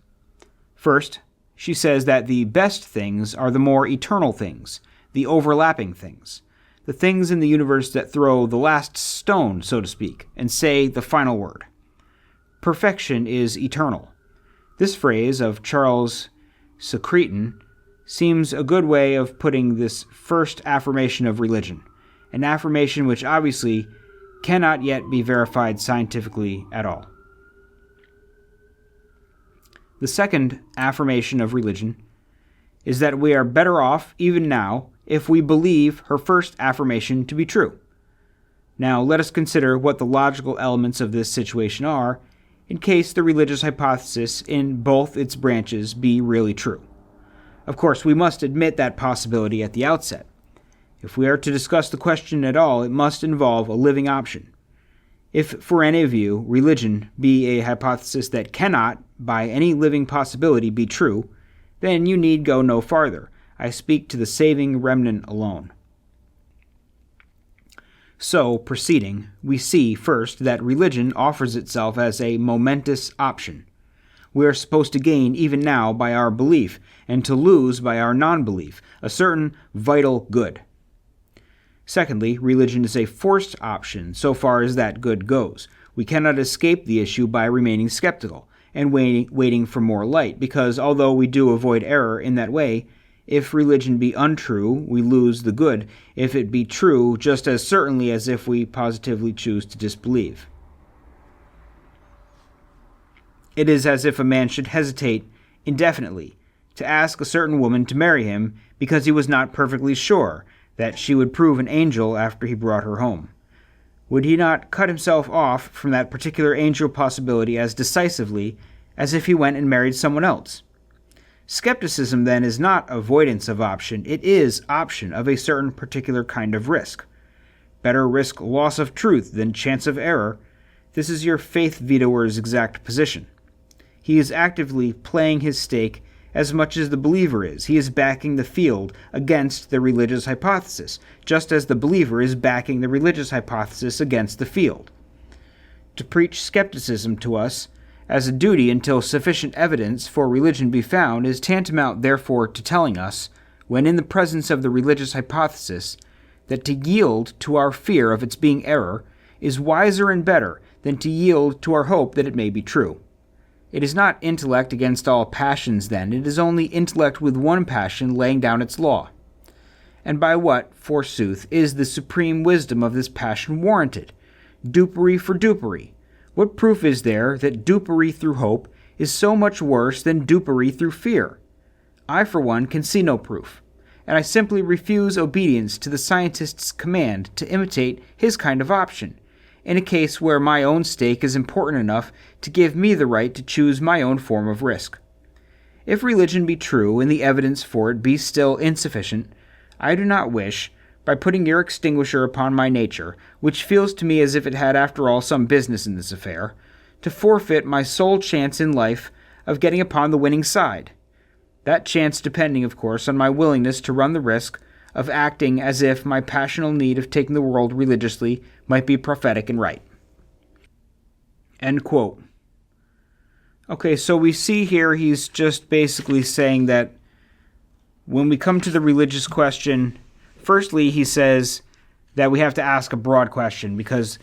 S1: First, she says that the best things are the more eternal things, the overlapping things, the things in the universe that throw the last stone, so to speak, and say the final word. Perfection is eternal. This phrase of Charles Secretan seems a good way of putting this first affirmation of religion, an affirmation which obviously cannot yet be verified scientifically at all. The second affirmation of religion is that we are better off, even now, if we believe her first affirmation to be true. Now, let us consider what the logical elements of this situation are, in case the religious hypothesis in both its branches be really true. Of course, we must admit that possibility at the outset. If we are to discuss the question at all, it must involve a living option. If, for any of you, religion be a hypothesis that cannot, by any living possibility, be true, then you need go no farther. I speak to the saving remnant alone. So, proceeding, we see, first, that religion offers itself as a momentous option. We are supposed to gain even now by our belief, and to lose by our non-belief, a certain vital good. Secondly, religion is a forced option so far as that good goes. We cannot escape the issue by remaining skeptical and waiting for more light, because although we do avoid error in that way, if religion be untrue, we lose the good. If it be true, just as certainly as if we positively choose to disbelieve. It is as if a man should hesitate indefinitely to ask a certain woman to marry him because he was not perfectly sure that she would prove an angel after he brought her home. Would he not cut himself off from that particular angel possibility as decisively as if he went and married someone else? Skepticism, then, is not avoidance of option. It is option of a certain particular kind of risk. Better risk loss of truth than chance of error. This is your faith vetoer's exact position. He is actively playing his stake as much as the believer is. He is backing the field against the religious hypothesis, just as the believer is backing the religious hypothesis against the field. To preach skepticism to us as a duty until sufficient evidence for religion be found is tantamount therefore to telling us, when in the presence of the religious hypothesis, that to yield to our fear of its being error is wiser and better than to yield to our hope that it may be true. It is not intellect against all passions, then. It is only intellect with one passion laying down its law. And by what, forsooth, is the supreme wisdom of this passion warranted? Dupery for dupery. What proof is there that dupery through hope is so much worse than dupery through fear? I, for one, can see no proof, and I simply refuse obedience to the scientist's command to imitate his kind of option, in a case where my own stake is important enough to give me the right to choose my own form of risk. If religion be true and the evidence for it be still insufficient, I do not wish, by putting your extinguisher upon my nature, which feels to me as if it had after all some business in this affair, to forfeit my sole chance in life of getting upon the winning side. That chance depending, of course, on my willingness to run the risk of acting as if my passional need of taking the world religiously might be prophetic and right. End quote. Okay, so we see here he's just basically saying that when we come to the religious question, firstly he says that we have to ask a broad question because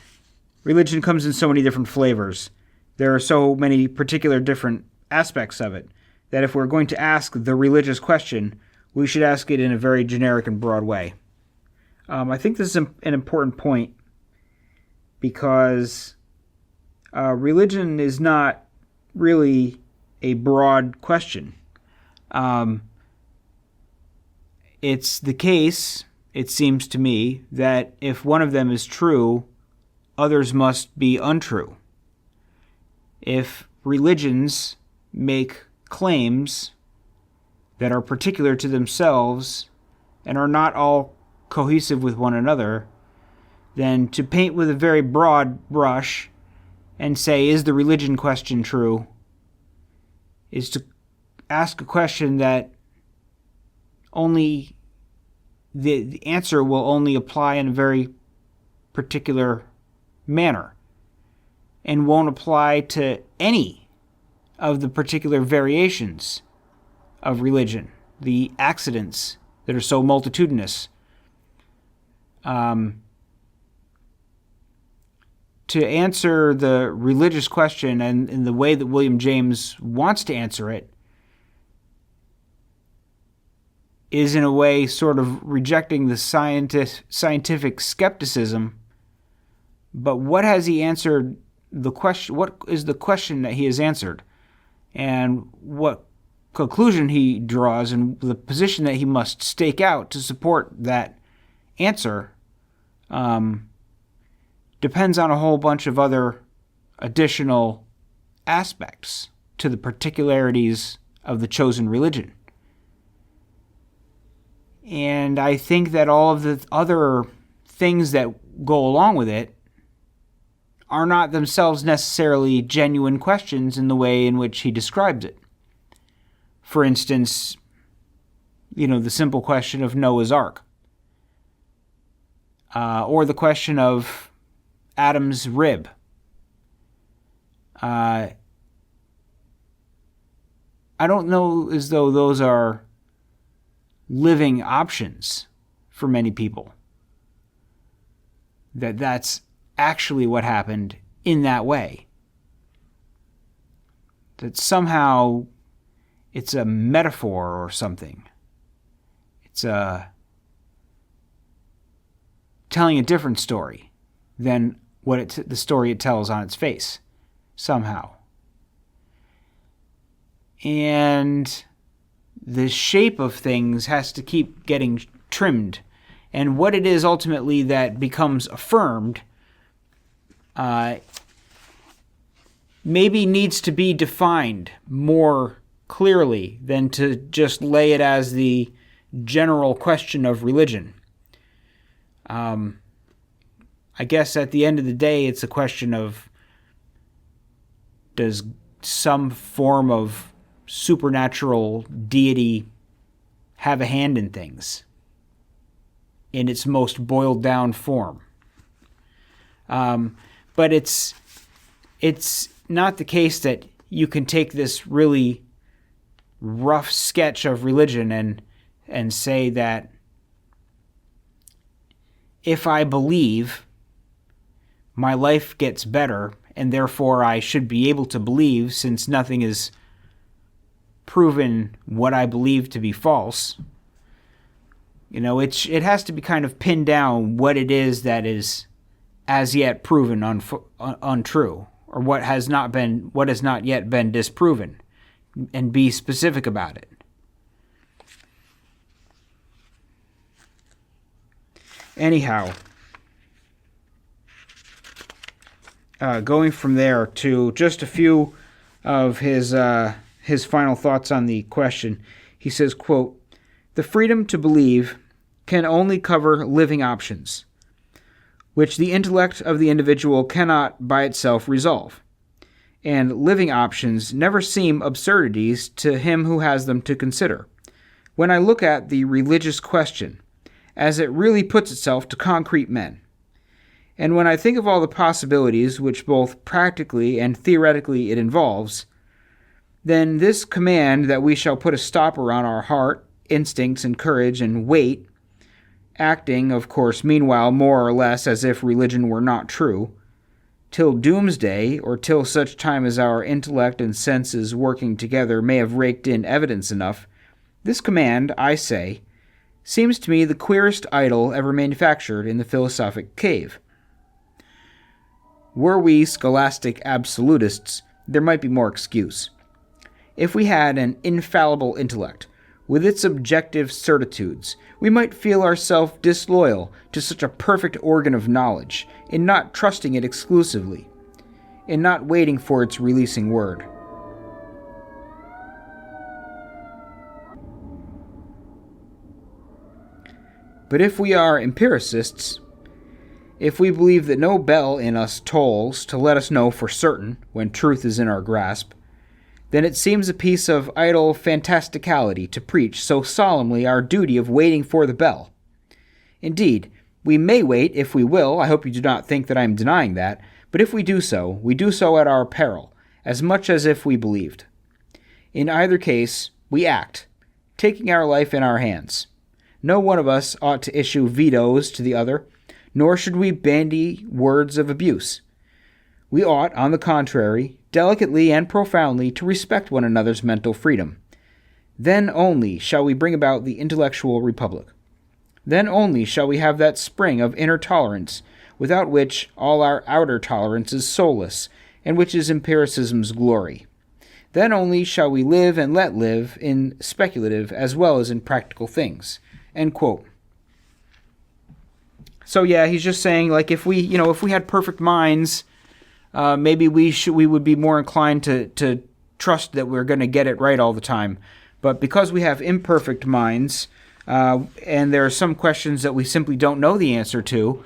S1: religion comes in so many different flavors. There are so many particular different aspects of it that if we're going to ask the religious question, we should ask it in a very generic and broad way. I think this is an important point because religion is not really a broad question. It's the case, it seems to me, that if one of them is true, others must be untrue. If religions make claims that are particular to themselves and are not all cohesive with one another, then to paint with a very broad brush and say, is the religion question true, is to ask a question that only the answer will only apply in a very particular manner and won't apply to any of the particular variations of religion, the accidents that are so multitudinous. To answer the religious question and in the way that William James wants to answer it is in a way sort of rejecting the scientific skepticism. But what has he answered the question? What is the question that he has answered? And what conclusion he draws and the position that he must stake out to support that answer depends on a whole bunch of other additional aspects to the particularities of the chosen religion. And I think that all of the other things that go along with it are not themselves necessarily genuine questions in the way in which he describes it. For instance, the simple question of Noah's Ark, or the question of Adam's rib. I don't know as though those are living options for many people. that that's actually what happened in that way. That somehow it's a metaphor or something. It's telling a different story than the story it tells on its face, somehow. And the shape of things has to keep getting trimmed. And what it is ultimately that becomes affirmed maybe needs to be defined more clearly than to just lay it as the general question of religion. I guess at the end of the day, it's a question of, does some form of supernatural deity have a hand in things in its most boiled down form? But it's not the case that you can take this really rough sketch of religion and say that if I believe, my life gets better, and therefore I should be able to believe, since nothing is proven what I believe to be false. It has to be kind of pinned down what it is that is as yet proven untrue, or what has not yet been disproven, and be specific about it. Anyhow, going from there to just a few of his final thoughts on the question, he says, quote, "The freedom to believe can only cover living options, which the intellect of the individual cannot by itself resolve. And living options never seem absurdities to him who has them to consider. When I look at the religious question, as it really puts itself to concrete men, and when I think of all the possibilities which both practically and theoretically it involves, then this command that we shall put a stopper on our heart, instincts, and courage, and wait, acting, of course, meanwhile more or less as if religion were not true, till doomsday, or till such time as our intellect and senses working together may have raked in evidence enough, this command, I say, seems to me the queerest idol ever manufactured in the philosophic cave. Were we scholastic absolutists, there might be more excuse. If we had an infallible intellect, with its objective certitudes, we might feel ourselves disloyal to such a perfect organ of knowledge, in not trusting it exclusively, in not waiting for its releasing word. But if we are empiricists, if we believe that no bell in us tolls to let us know for certain when truth is in our grasp, then it seems a piece of idle fantasticality to preach so solemnly our duty of waiting for the bell. Indeed, we may wait if we will. I hope you do not think that I am denying that, but if we do so at our peril, as much as if we believed. In either case, we act, taking our life in our hands. No one of us ought to issue vetoes to the other, nor should we bandy words of abuse. We ought, on the contrary, delicately and profoundly to respect one another's mental freedom. Then only shall we bring about the intellectual republic. Then only shall we have that spring of inner tolerance, without which all our outer tolerance is soulless, and which is empiricism's glory. Then only shall we live and let live in speculative as well as in practical things." End quote. So yeah, he's just saying, like, if we had perfect minds, maybe we would be more inclined to trust that we're going to get it right all the time. But because we have imperfect minds, and there are some questions that we simply don't know the answer to,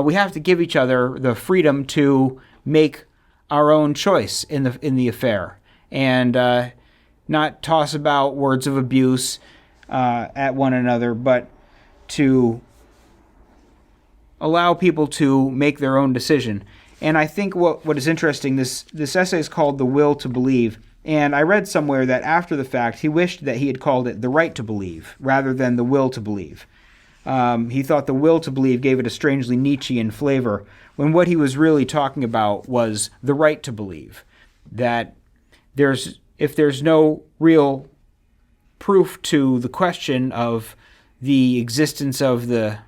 S1: we have to give each other the freedom to make our own choice in the affair, and not toss about words of abuse at one another, but to allow people to make their own decision. And I think what is interesting, this essay is called The Will to Believe, and I read somewhere that after the fact he wished that he had called it The Right to Believe rather than The Will to Believe. He thought the will to believe gave it a strangely Nietzschean flavor, when what he was really talking about was the right to believe. That if there's no real proof to the question of the existence of the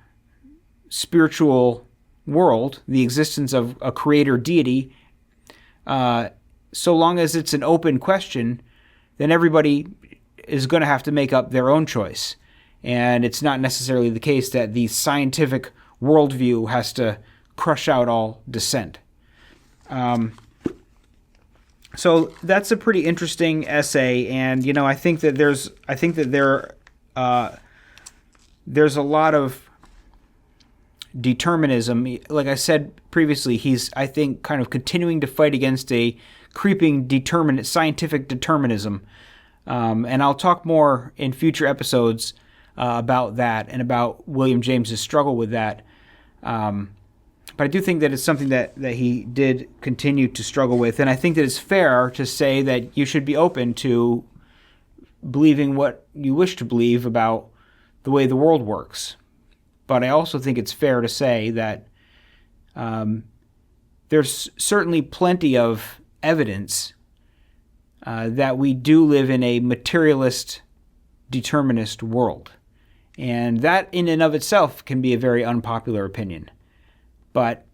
S1: spiritual world, the existence of a creator deity, so long as it's an open question, then everybody is going to have to make up their own choice. And it's not necessarily the case that the scientific worldview has to crush out all dissent. So that's a pretty interesting essay, and I think that there's a lot of determinism. Like I said previously, he's, I think, kind of continuing to fight against a creeping scientific determinism. And I'll talk more in future episodes about that and about William James's struggle with that. But I do think that it's something that he did continue to struggle with. And I think that it's fair to say that you should be open to believing what you wish to believe about the way the world works. But I also think it's fair to say that there's certainly plenty of evidence that we do live in a materialist, determinist world. And that in and of itself can be a very unpopular opinion. But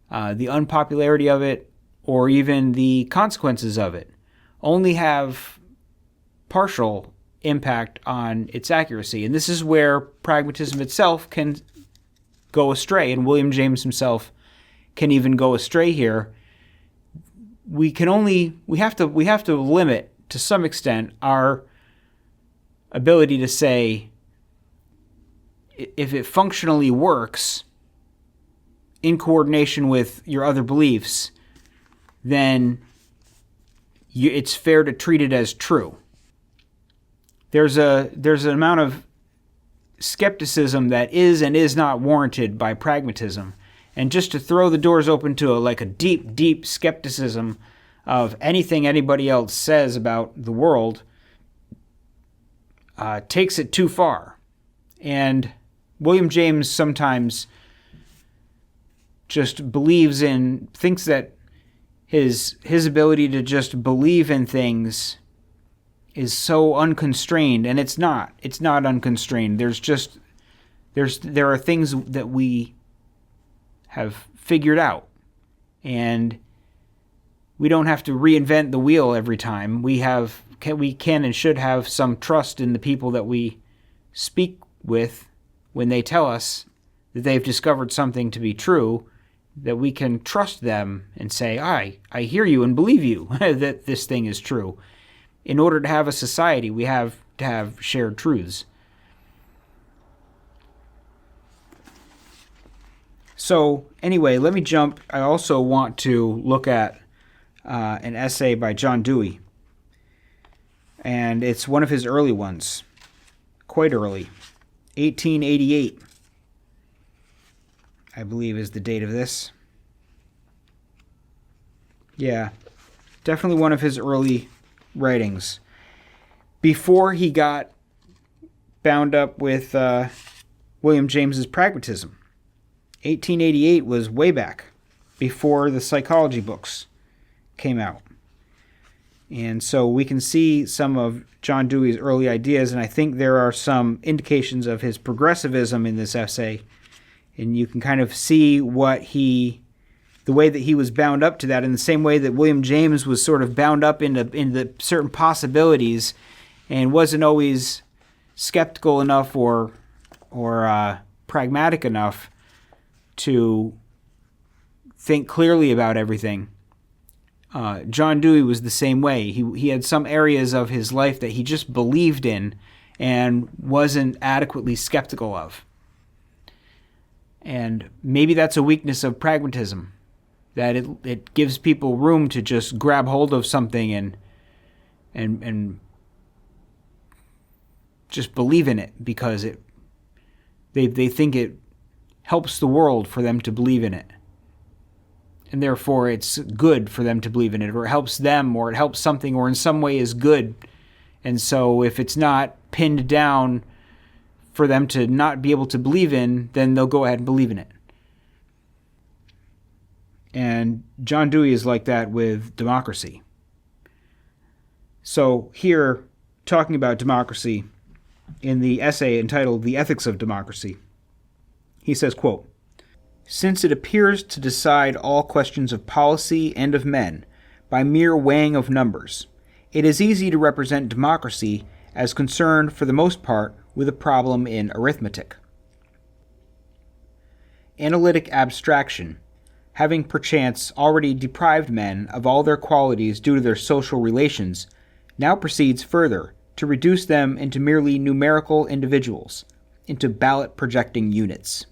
S1: the unpopularity of it, or even the consequences of it, only have partial impact on its accuracy. And this is where pragmatism itself can go astray, and William James himself can even go astray here. We have to limit to some extent our ability to say, if it functionally works in coordination with your other beliefs, then it's fair to treat it as true. There's an amount of skepticism that is and is not warranted by pragmatism. And just to throw the doors open to a deep, deep skepticism of anything anybody else says about the world takes it too far. And William James sometimes just thinks that his ability to just believe in things is so unconstrained, and it's not unconstrained. There are things that we have figured out, and we don't have to reinvent the wheel every time. We can and should have some trust in the people that we speak with when they tell us that they've discovered something to be true, that we can trust them and say, I hear you and believe you that this thing is true. In order to have a society, we have to have shared truths. So anyway, let me jump. I also want to look at an essay by John Dewey. And it's one of his early ones. Quite early. 1888. I believe is the date of this. Yeah, definitely one of his early writings. Before he got bound up with William James's Pragmatism. 1888 was way back, before the psychology books came out. And so we can see some of John Dewey's early ideas, and I think there are some indications of his progressivism in this essay. And you can kind of see the way that he was bound up to that, in the same way that William James was sort of bound up into certain possibilities and wasn't always skeptical enough or pragmatic enough to think clearly about everything. John Dewey was the same way. He had some areas of his life that he just believed in and wasn't adequately skeptical of. And maybe that's a weakness of pragmatism, that it gives people room to just grab hold of something and just believe in it because they think it helps the world for them to believe in it. And therefore it's good for them to believe in it, or it helps them, or it helps something, or in some way is good. And so if it's not pinned down for them to not be able to believe in, then they'll go ahead and believe in it. And John Dewey is like that with democracy. So here, talking about democracy, in the essay entitled The Ethics of Democracy, he says, quote, "Since it appears to decide all questions of policy and of men by mere weighing of numbers, it is easy to represent democracy as concerned for the most part with a problem in arithmetic. Analytic abstraction, having perchance already deprived men of all their qualities due to their social relations, now proceeds further to reduce them into merely numerical individuals, into ballot-projecting units.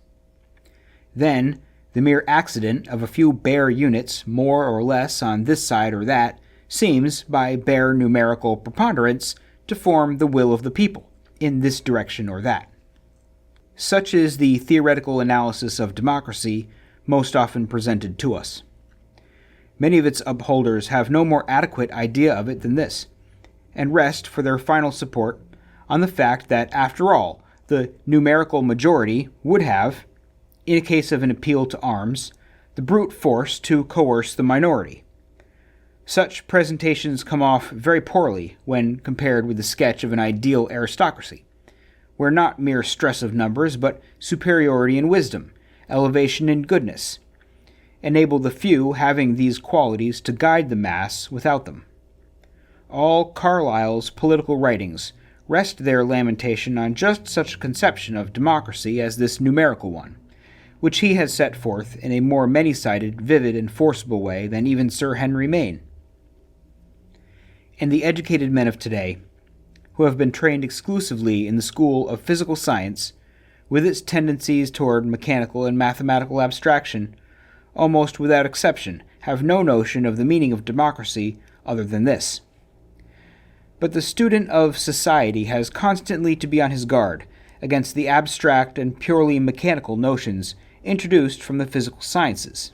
S1: Then, the mere accident of a few bare units, more or less on this side or that, seems, by bare numerical preponderance, to form the will of the people, in this direction or that. Such is the theoretical analysis of democracy most often presented to us. Many of its upholders have no more adequate idea of it than this, and rest for their final support on the fact that, after all, the numerical majority would have, in a case of an appeal to arms, the brute force to coerce the minority. Such presentations come off very poorly when compared with the sketch of an ideal aristocracy, where not mere stress of numbers, but superiority in wisdom, elevation in goodness, enable the few having these qualities to guide the mass without them. All Carlyle's political writings rest their lamentation on just such a conception of democracy as this numerical one, which he has set forth in a more many-sided, vivid, and forcible way than even Sir Henry Maine. And the educated men of today, who have been trained exclusively in the school of physical science, with its tendencies toward mechanical and mathematical abstraction, almost without exception, have no notion of the meaning of democracy other than this. But the student of society has constantly to be on his guard against the abstract and purely mechanical notions introduced from the physical sciences.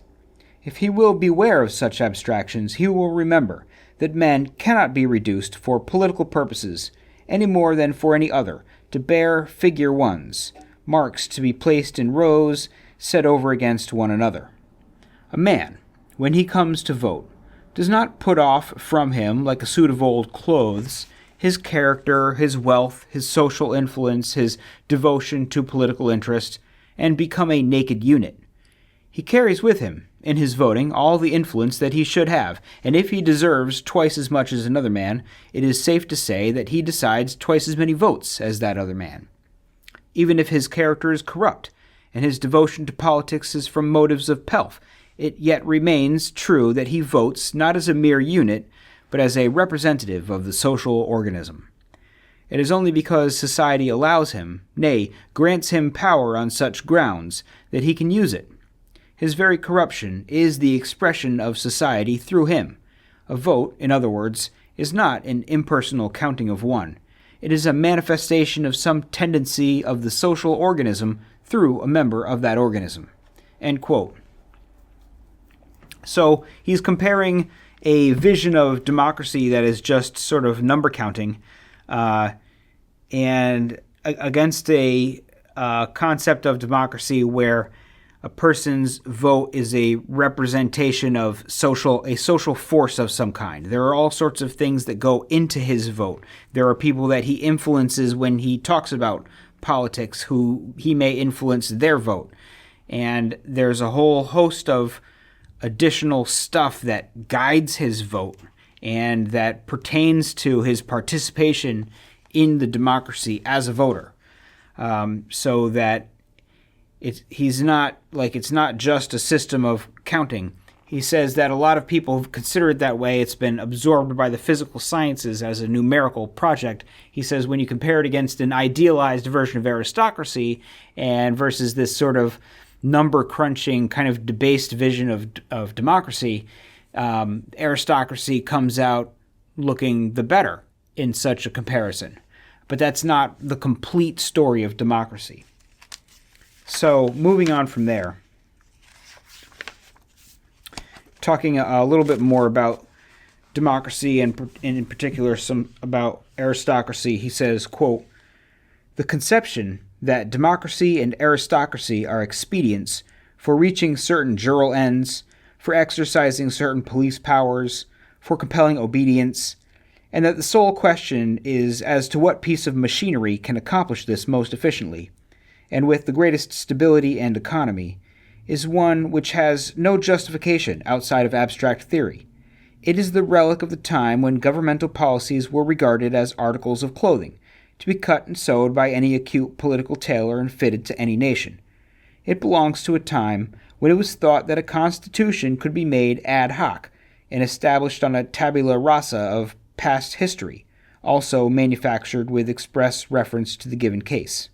S1: If he will beware of such abstractions, he will remember that men cannot be reduced for political purposes, any more than for any other, to bare figure ones, marks to be placed in rows set over against one another. A man, when he comes to vote, does not put off from him, like a suit of old clothes, his character, his wealth, his social influence, his devotion to political interest, and become a naked unit. He carries with him, in his voting, all the influence that he should have, and if he deserves twice as much as another man, it is safe to say that he decides twice as many votes as that other man. Even if his character is corrupt, and his devotion to politics is from motives of pelf, it yet remains true that he votes not as a mere unit, but as a representative of the social organism. It is only because society allows him, nay, grants him power on such grounds, that he can use it. His very corruption is the expression of society through him. A vote, in other words, is not an impersonal counting of one. It is a manifestation of some tendency of the social organism through a member of that organism." End quote. So he's comparing a vision of democracy that is just sort of number counting and against a concept of democracy where a person's vote is a representation of a social force of some kind. There are all sorts of things that go into his vote. There are people that he influences when he talks about politics who he may influence their vote. And there's a whole host of additional stuff that guides his vote and that pertains to his participation in the democracy as a voter, so that it's not just a system of counting. He says that a lot of people consider it that way. It's been absorbed by the physical sciences as a numerical project. He says when you compare it against an idealized version of aristocracy and versus this sort of number-crunching, kind of debased vision of democracy, aristocracy comes out looking the better in such a comparison. But that's not the complete story of democracy. So, moving on from there, talking a little bit more about democracy and in particular some about aristocracy, he says, quote, "The conception that democracy and aristocracy are expedients for reaching certain jural ends, for exercising certain police powers, for compelling obedience, and that the sole question is as to what piece of machinery can accomplish this most efficiently, and with the greatest stability and economy, is one which has no justification outside of abstract theory. It is the relic of the time when governmental policies were regarded as articles of clothing, to be cut and sewed by any acute political tailor and fitted to any nation. It belongs to a time when it was thought that a constitution could be made ad hoc and established on a tabula rasa of past history, also manufactured with express reference to the given case.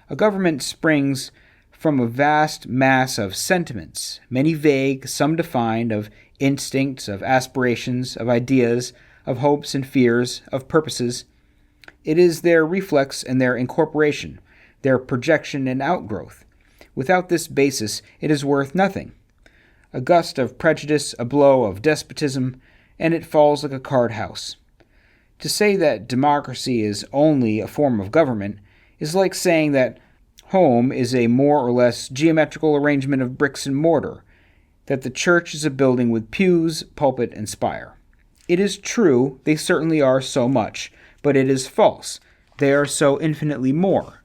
S1: A government springs from a vast mass of sentiments, many vague, some defined, of instincts, of aspirations, of ideas, of hopes and fears, of purposes. It is their reflex and their incorporation, their projection and outgrowth. Without this basis, it is worth nothing. A gust of prejudice, a blow of despotism, and it falls like a card house. To say that democracy is only a form of government is like saying that home is a more or less geometrical arrangement of bricks and mortar, that the church is a building with pews, pulpit, and spire. It is true, they certainly are so much, but it is false. They are so infinitely more.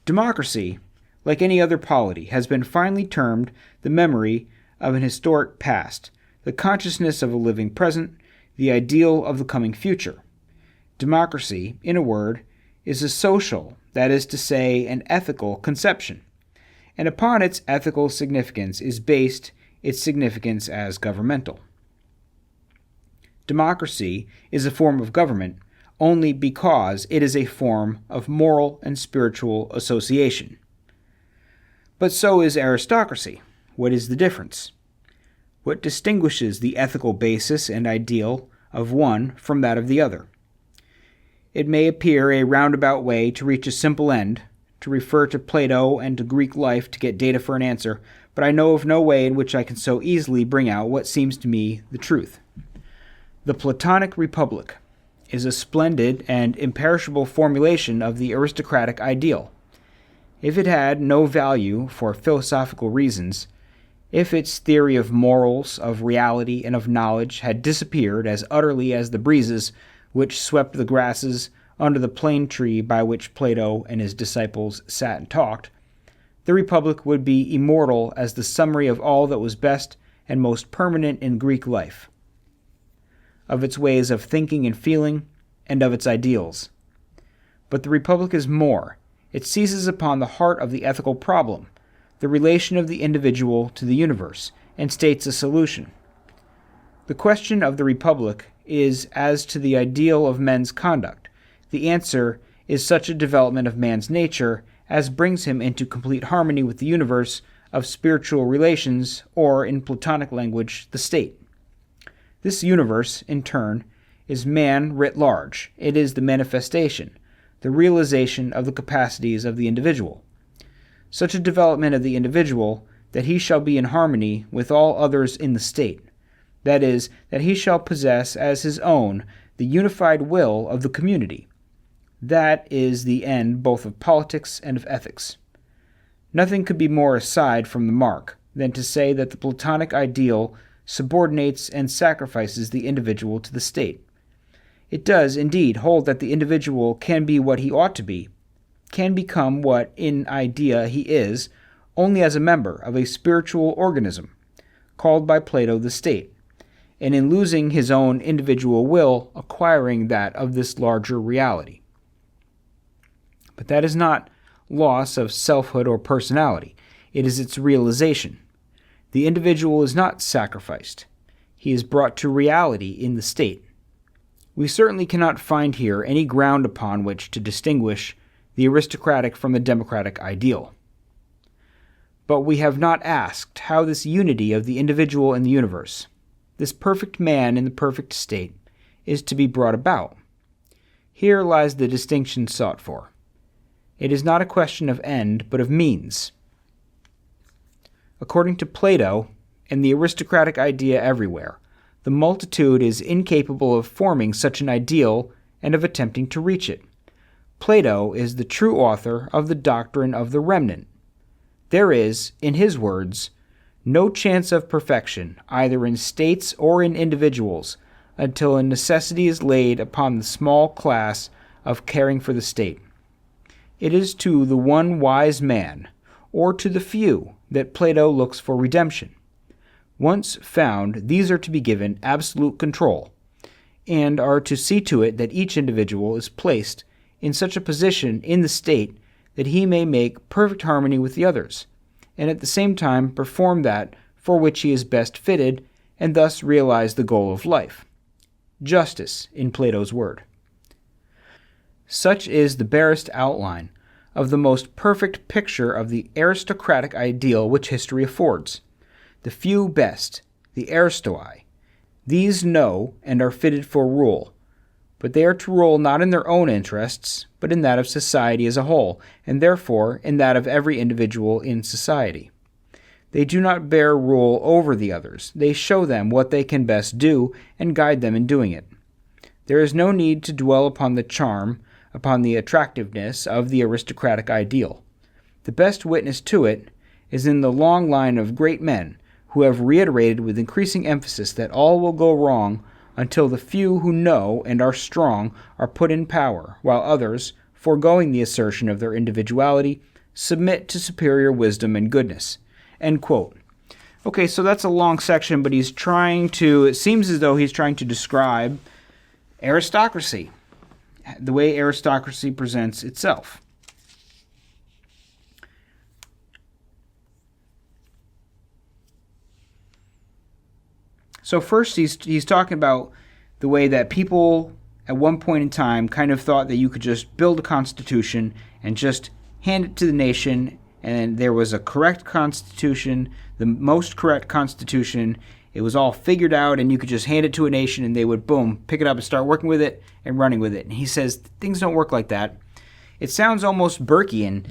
S1: Democracy, like any other polity, has been finely termed the memory of an historic past, the consciousness of a living present, the ideal of the coming future. Democracy, in a word, is a social, that is to say, an ethical conception, and upon its ethical significance is based its significance as governmental. Democracy is a form of government only because it is a form of moral and spiritual association. But so is aristocracy. What is the difference? What distinguishes the ethical basis and ideal of one from that of the other? It may appear a roundabout way to reach a simple end, to refer to Plato and to Greek life to get data for an answer, but I know of no way in which I can so easily bring out what seems to me the truth. The Platonic Republic is a splendid and imperishable formulation of the aristocratic ideal. If it had no value for philosophical reasons, if its theory of morals, of reality, and of knowledge had disappeared as utterly as the breezes which swept the grasses under the plane tree by which Plato and his disciples sat and talked, the Republic would be immortal as the summary of all that was best and most permanent in Greek life, of its ways of thinking and feeling, and of its ideals. But the Republic is more. It seizes upon the heart of the ethical problem, the relation of the individual to the universe, and states a solution. The question of the Republic is as to the ideal of men's conduct. The answer is such a development of man's nature as brings him into complete harmony with the universe of spiritual relations, or, in Platonic language, the state. This universe, in turn, is man writ large. It is the manifestation, the realization of the capacities of the individual. Such a development of the individual that he shall be in harmony with all others in the state. That is, that he shall possess as his own the unified will of the community. That is the end both of politics and of ethics. Nothing could be more aside from the mark than to say that the Platonic ideal subordinates and sacrifices the individual to the state. It does, indeed, hold that the individual can be what he ought to be, can become what, in idea, he is, only as a member of a spiritual organism, called by Plato the state, and in losing his own individual will, acquiring that of this larger reality. But that is not loss of selfhood or personality. It is its realization. The individual is not sacrificed. He is brought to reality in the state. We certainly cannot find here any ground upon which to distinguish the aristocratic from the democratic ideal. But we have not asked how this unity of the individual in the universe, this perfect man in the perfect state, is to be brought about. Here lies the distinction sought for. It is not a question of end, but of means. According to Plato and the aristocratic idea everywhere, the multitude is incapable of forming such an ideal and of attempting to reach it. Plato is the true author of the doctrine of the remnant. There is, in his words, no chance of perfection, either in states or in individuals, until a necessity is laid upon the small class of caring for the state. It is to the one wise man, or to the few, that Plato looks for redemption. Once found, these are to be given absolute control, and are to see to it that each individual is placed in such a position in the state that he may make perfect harmony with the others, and at the same time perform that for which he is best fitted, and thus realize the goal of life. Justice, in Plato's word. Such is the barest outline of the most perfect picture of the aristocratic ideal which history affords. The few best, the aristoi. These know and are fitted for rule, but they are to rule not in their own interests, but in that of society as a whole, and therefore in that of every individual in society. They do not bear rule over the others. They show them what they can best do and guide them in doing it. There is no need to dwell upon the charm, upon the attractiveness of the aristocratic ideal. The best witness to it is in the long line of great men who have reiterated with increasing emphasis that all will go wrong until the few who know and are strong are put in power, while others, foregoing the assertion of their individuality, submit to superior wisdom and goodness. End quote. Okay, so that's a long section, but it seems as though he's trying to describe aristocracy, the way aristocracy presents itself. So first he's talking about the way that people at one point in time kind of thought that you could just build a constitution and just hand it to the nation, and there was a correct constitution, the most correct constitution. It was all figured out, and you could just hand it to a nation, and they would, boom, pick it up and start working with it and running with it. And he says things don't work like that. It sounds almost Burkean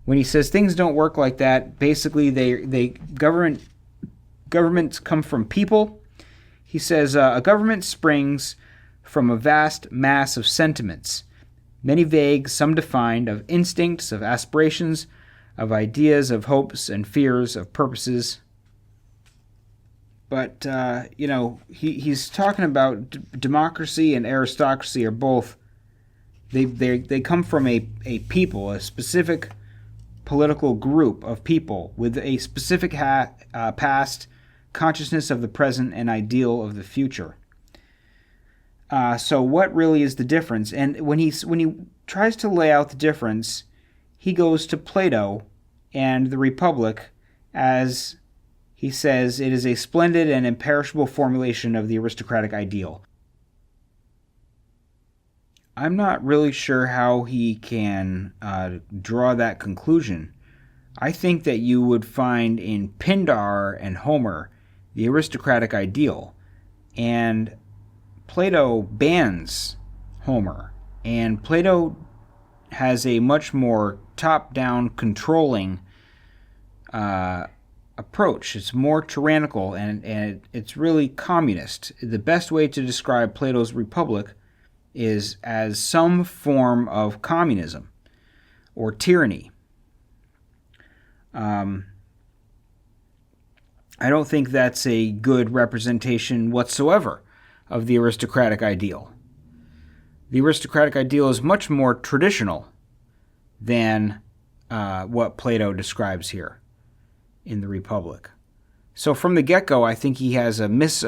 S1: when he says things don't work like that. Basically, governments come from people. He says a government springs from a vast mass of sentiments, many vague, some defined, of instincts, of aspirations, of ideas, of hopes and fears, of purposes. But, he's talking about democracy and aristocracy are both, they come from a people, a specific political group of people with a specific past, consciousness of the present, and ideal of the future. So what really is the difference? And when he tries to lay out the difference, he goes to Plato and the Republic as, he says, it is a splendid and imperishable formulation of the aristocratic ideal. I'm not really sure how he can draw that conclusion. I think that you would find in Pindar and Homer the aristocratic ideal, and Plato bans Homer, and Plato has a much more top-down controlling approach. It's more tyrannical, and it's really communist. The best way to describe Plato's Republic is as some form of communism or tyranny. I don't think that's a good representation whatsoever of the aristocratic ideal. The aristocratic ideal is much more traditional than what Plato describes here in the Republic. So from the get-go, I think he has a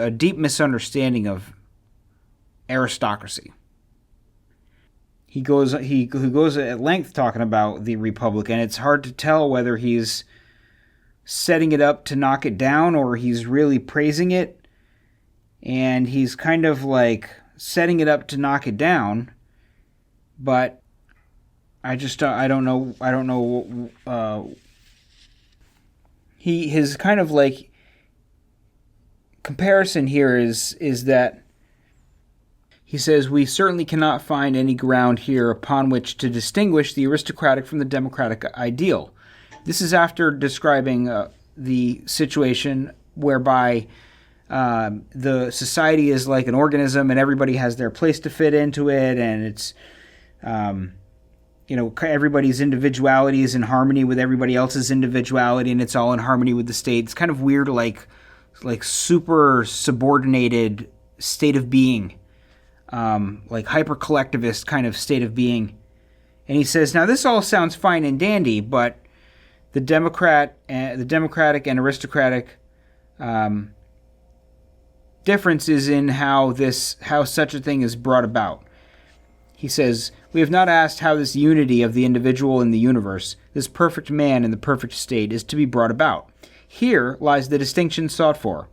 S1: deep misunderstanding of aristocracy. He goes at length talking about the Republic, and it's hard to tell whether he's setting it up to knock it down or he's really praising it. And he's kind of like setting it up to knock it down, but I don't know. His kind of like comparison here is that he says, we certainly cannot find any ground here upon which to distinguish the aristocratic from the democratic ideal. This is after describing the situation whereby the society is like an organism and everybody has their place to fit into it, and everybody's individuality is in harmony with everybody else's individuality, and it's all in harmony with the state. It's kind of weird, like super subordinated state of being, like hyper collectivist kind of state of being. And he says, now this all sounds fine and dandy, but the democratic and aristocratic difference is in how such a thing is brought about. He says, we have not asked how this unity of the individual in the universe, this perfect man in the perfect state, is to be brought about. Here lies the distinction sought for.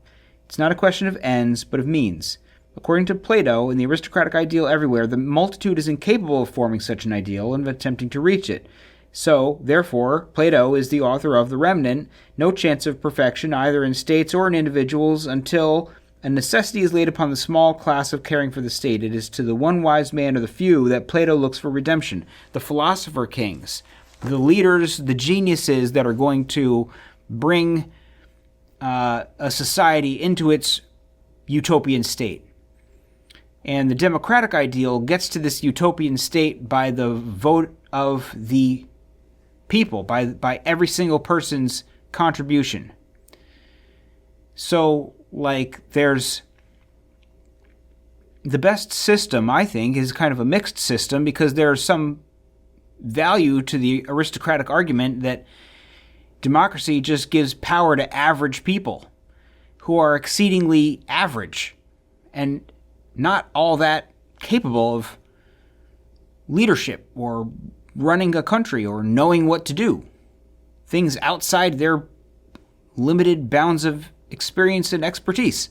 S1: It's not a question of ends, but of means. According to Plato, in the aristocratic ideal everywhere, the multitude is incapable of forming such an ideal and of attempting to reach it. So, therefore, Plato is the author of The Remnant, no chance of perfection either in states or in individuals until a necessity is laid upon the small class of caring for the state. It is to the one wise man or the few that Plato looks for redemption. The philosopher kings, the leaders, the geniuses that are going to bring a society into its utopian state. And the democratic ideal gets to this utopian state by the vote of the people, by every single person's contribution. So, there's the best system, I think, is kind of a mixed system, because there's some value to the aristocratic argument that democracy just gives power to average people who are exceedingly average and not all that capable of leadership or running a country or knowing what to do. Things outside their limited bounds of experience and expertise.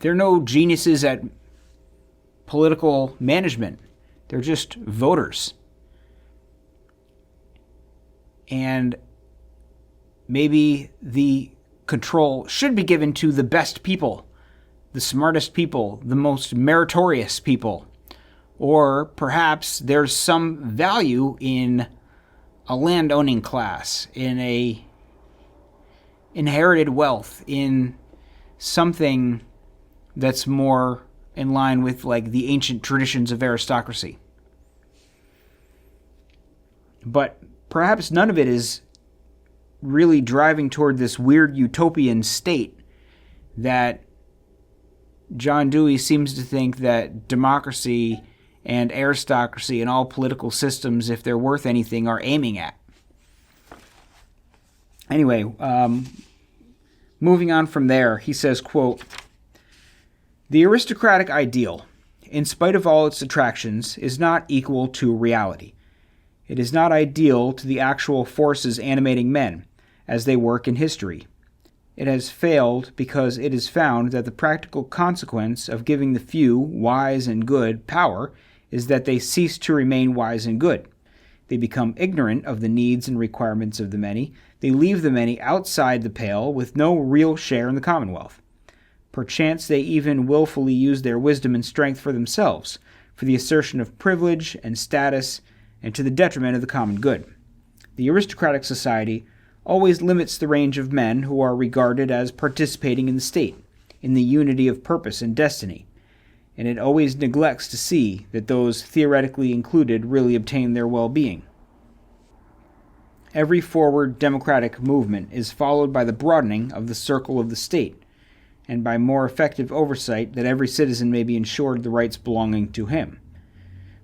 S1: They're no geniuses at political management. They're just voters. And maybe the control should be given to the best people, the smartest people, the most meritorious people. Or perhaps there's some value in a landowning class, in a inherited wealth, in something that's more in line with the ancient traditions of aristocracy. But perhaps none of it is really driving toward this weird utopian state that John Dewey seems to think that democracy and aristocracy and all political systems, if they're worth anything, are aiming at. Anyway, moving on from there, he says, quote, the aristocratic ideal, in spite of all its attractions, is not equal to reality. It is not ideal to the actual forces animating men, as they work in history. It has failed because it is found that the practical consequence of giving the few, wise and good, power is that they cease to remain wise and good. They become ignorant of the needs and requirements of the many. They leave the many outside the pale with no real share in the commonwealth. Perchance they even willfully use their wisdom and strength for themselves, for the assertion of privilege and status, and to the detriment of the common good. The aristocratic society always limits the range of men who are regarded as participating in the state, in the unity of purpose and destiny, and it always neglects to see that those theoretically included really obtain their well-being. Every forward democratic movement is followed by the broadening of the circle of the state, and by more effective oversight that every citizen may be ensured the rights belonging to him.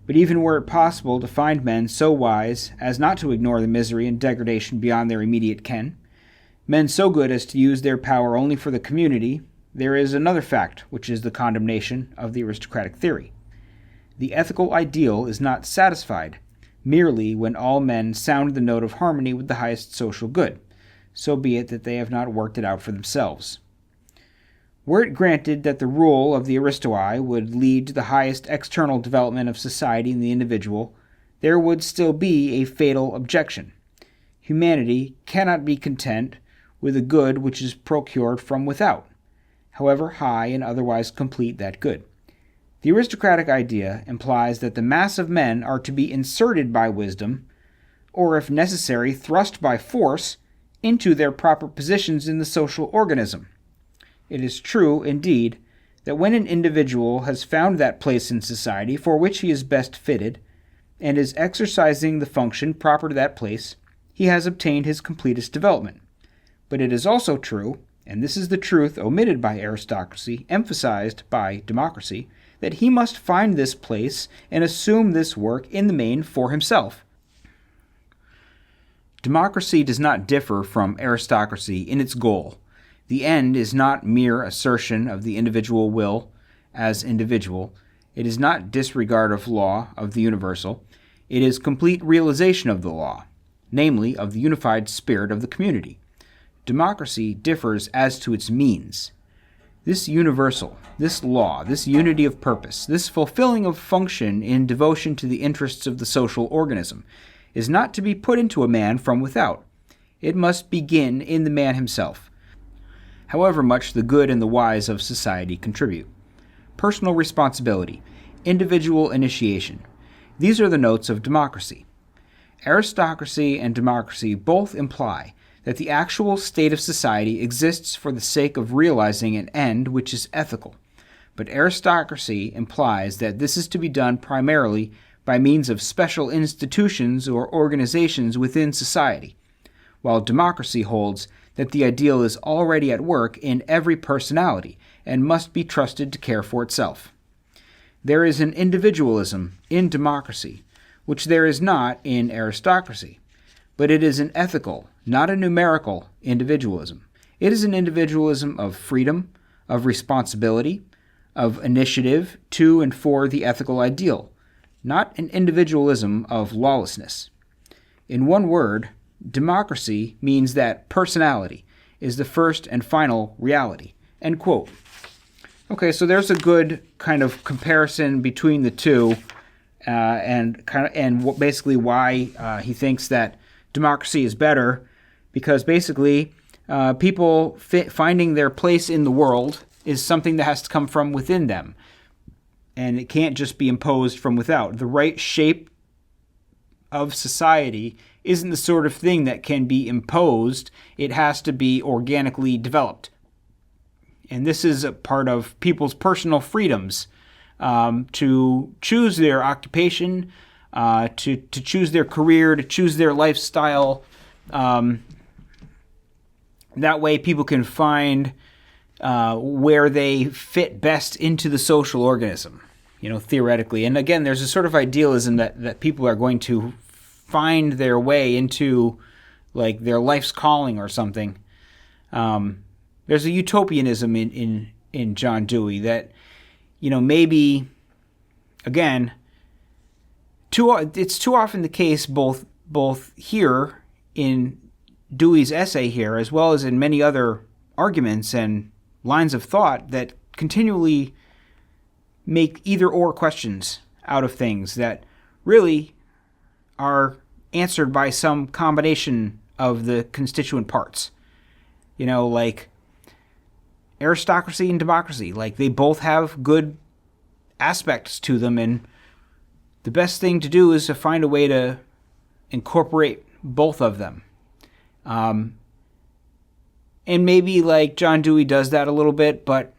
S1: But even were it possible to find men so wise as not to ignore the misery and degradation beyond their immediate ken, men so good as to use their power only for the community, there is another fact, which is the condemnation of the aristocratic theory. The ethical ideal is not satisfied merely when all men sound the note of harmony with the highest social good, so be it that they have not worked it out for themselves. Were it granted that the rule of the aristoi would lead to the highest external development of society in the individual, there would still be a fatal objection. Humanity cannot be content with a good which is procured from without, however high and otherwise complete that good. The aristocratic idea implies that the mass of men are to be inserted by wisdom, or if necessary, thrust by force, into their proper positions in the social organism. It is true, indeed, that when an individual has found that place in society for which he is best fitted, and is exercising the function proper to that place, he has obtained his completest development. But it is also true, and this is the truth omitted by aristocracy, emphasized by democracy, that he must find this place and assume this work in the main for himself. Democracy does not differ from aristocracy in its goal. The end is not mere assertion of the individual will as individual. It is not disregard of law of the universal. It is complete realization of the law, namely of the unified spirit of the community. Democracy differs as to its means. This universal, this law, this unity of purpose, this fulfilling of function in devotion to the interests of the social organism, is not to be put into a man from without. It must begin in the man himself, however much the good and the wise of society contribute. Personal responsibility, individual initiation. These are the notes of democracy. Aristocracy and democracy both imply that the actual state of society exists for the sake of realizing an end which is ethical. But aristocracy implies that this is to be done primarily by means of special institutions or organizations within society, while democracy holds that the ideal is already at work in every personality and must be trusted to care for itself. There is an individualism in democracy, which there is not in aristocracy, but it is an ethical, not a numerical individualism. It is an individualism of freedom, of responsibility, of initiative to and for the ethical ideal, not an individualism of lawlessness. In one word, democracy means that personality is the first and final reality. End quote. Okay, so there's a good kind of comparison between the two, and basically why he thinks that democracy is better, because basically people finding their place in the world is something that has to come from within them, and it can't just be imposed from without. The right shape of society isn't the sort of thing that can be imposed. It has to be organically developed. And this is a part of people's personal freedoms, to choose their occupation, to choose their career, to choose their lifestyle. That way people can find where they fit best into the social organism, theoretically. And again, there's a sort of idealism that people are going to find their way into, like, their life's calling or something. There's a utopianism in John Dewey that, maybe, again, it's too often the case both here in Dewey's essay here, as well as in many other arguments and lines of thought, that continually make either-or questions out of things that really are answered by some combination of the constituent parts. Like aristocracy and democracy, like they both have good aspects to them, and the best thing to do is to find a way to incorporate both of them. And maybe like John Dewey does that a little bit, but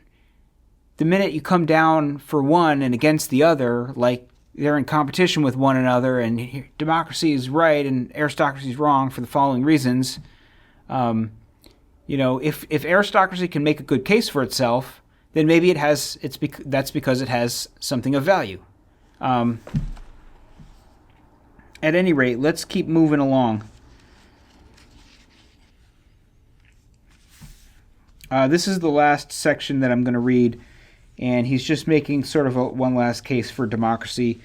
S1: the minute you come down for one and against the other, like they're in competition with one another, and democracy is right and aristocracy is wrong for the following reasons. If aristocracy can make a good case for itself, then maybe that's because it has something of value. At any rate, let's keep moving along. This is the last section that I'm going to read, and he's just making sort of one last case for democracy,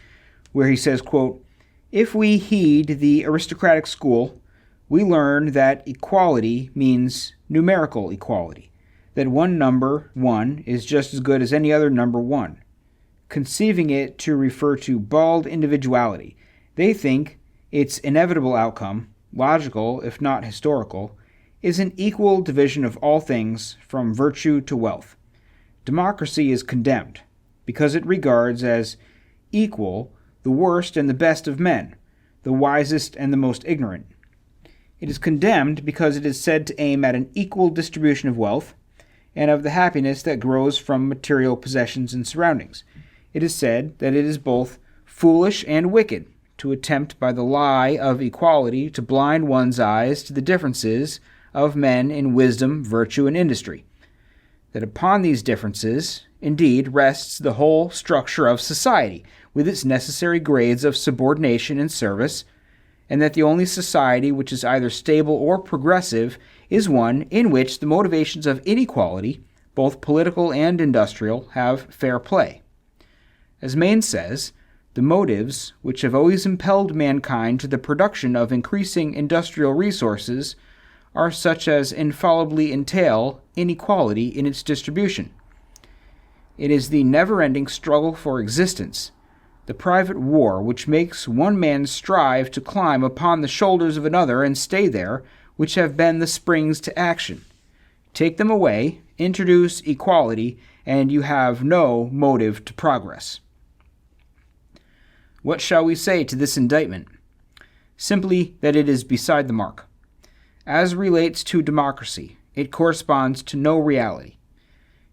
S1: where he says, quote, "If we heed the aristocratic school, we learn that equality means numerical equality, that one number, 1, is just as good as any other number 1. Conceiving it to refer to bald individuality, they think its inevitable outcome, logical if not historical, is an equal division of all things from virtue to wealth. Democracy is condemned because it regards as equal the worst and the best of men, the wisest and the most ignorant. It is condemned because it is said to aim at an equal distribution of wealth and of the happiness that grows from material possessions and surroundings. It is said that it is both foolish and wicked to attempt by the lie of equality to blind one's eyes to the differences of men in wisdom, virtue, and industry. That upon these differences, indeed, rests the whole structure of society, with its necessary grades of subordination and service, and that the only society which is either stable or progressive is one in which the motivations of inequality, both political and industrial, have fair play. As Menand says, the motives which have always impelled mankind to the production of increasing industrial resources are such as infallibly entail inequality in its distribution. It is the never-ending struggle for existence, the private war which makes one man strive to climb upon the shoulders of another and stay there, which have been the springs to action. Take them away, introduce equality, and you have no motive to progress. What shall we say to this indictment? Simply that it is beside the mark. As relates to democracy, it corresponds to no reality.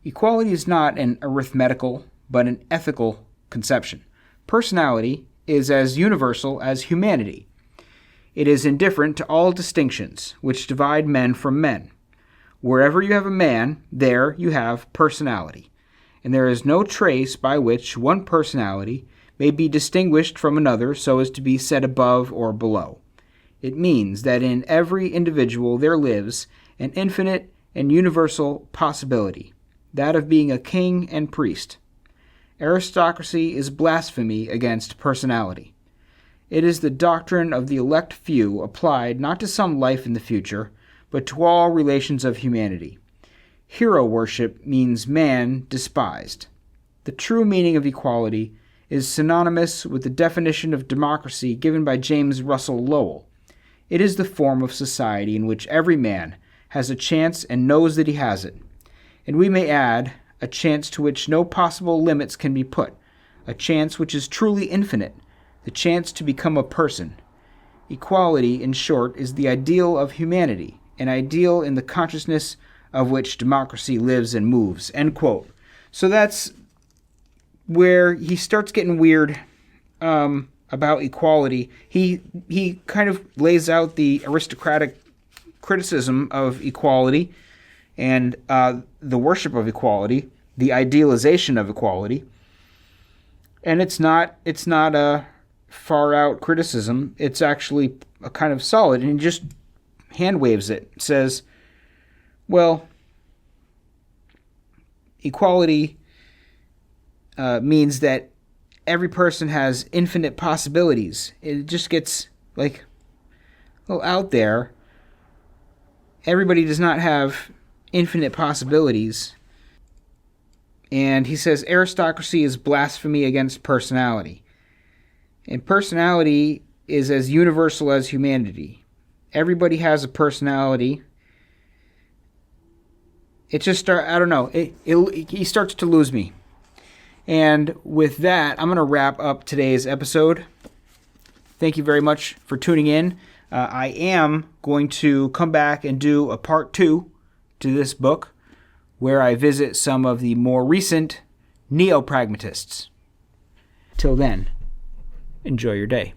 S1: Equality is not an arithmetical, but an ethical conception. Personality is as universal as humanity. It is indifferent to all distinctions which divide men from men. Wherever you have a man, there you have personality, and there is no trace by which one personality may be distinguished from another so as to be set above or below. It means that in every individual there lives an infinite and universal possibility, that of being a king and priest. Aristocracy is blasphemy against personality. It is the doctrine of the elect few applied not to some life in the future, but to all relations of humanity. Hero worship means man despised. The true meaning of equality is synonymous with the definition of democracy given by James Russell Lowell. It is the form of society in which every man has a chance and knows that he has it. And we may add, a chance to which no possible limits can be put, a chance which is truly infinite, the chance to become a person. Equality, in short, is the ideal of humanity, an ideal in the consciousness of which democracy lives and moves." End quote. So that's where he starts getting weird about equality. He kind of lays out the aristocratic criticism of equality and the worship of equality, the idealization of equality. And it's not a far out criticism. It's actually a kind of solid, and he just hand waves it. Says, well, equality means that every person has infinite possibilities. It just gets like a little out there. Everybody does not have infinite possibilities. And he says aristocracy is blasphemy against personality. And personality is as universal as humanity. Everybody has a personality. It just I don't know. He starts to lose me. And with that, I'm going to wrap up today's episode. Thank you very much for tuning in. I am going to come back and do a part 2 to this book, where I visit some of the more recent neo-pragmatists. Till then, enjoy your day.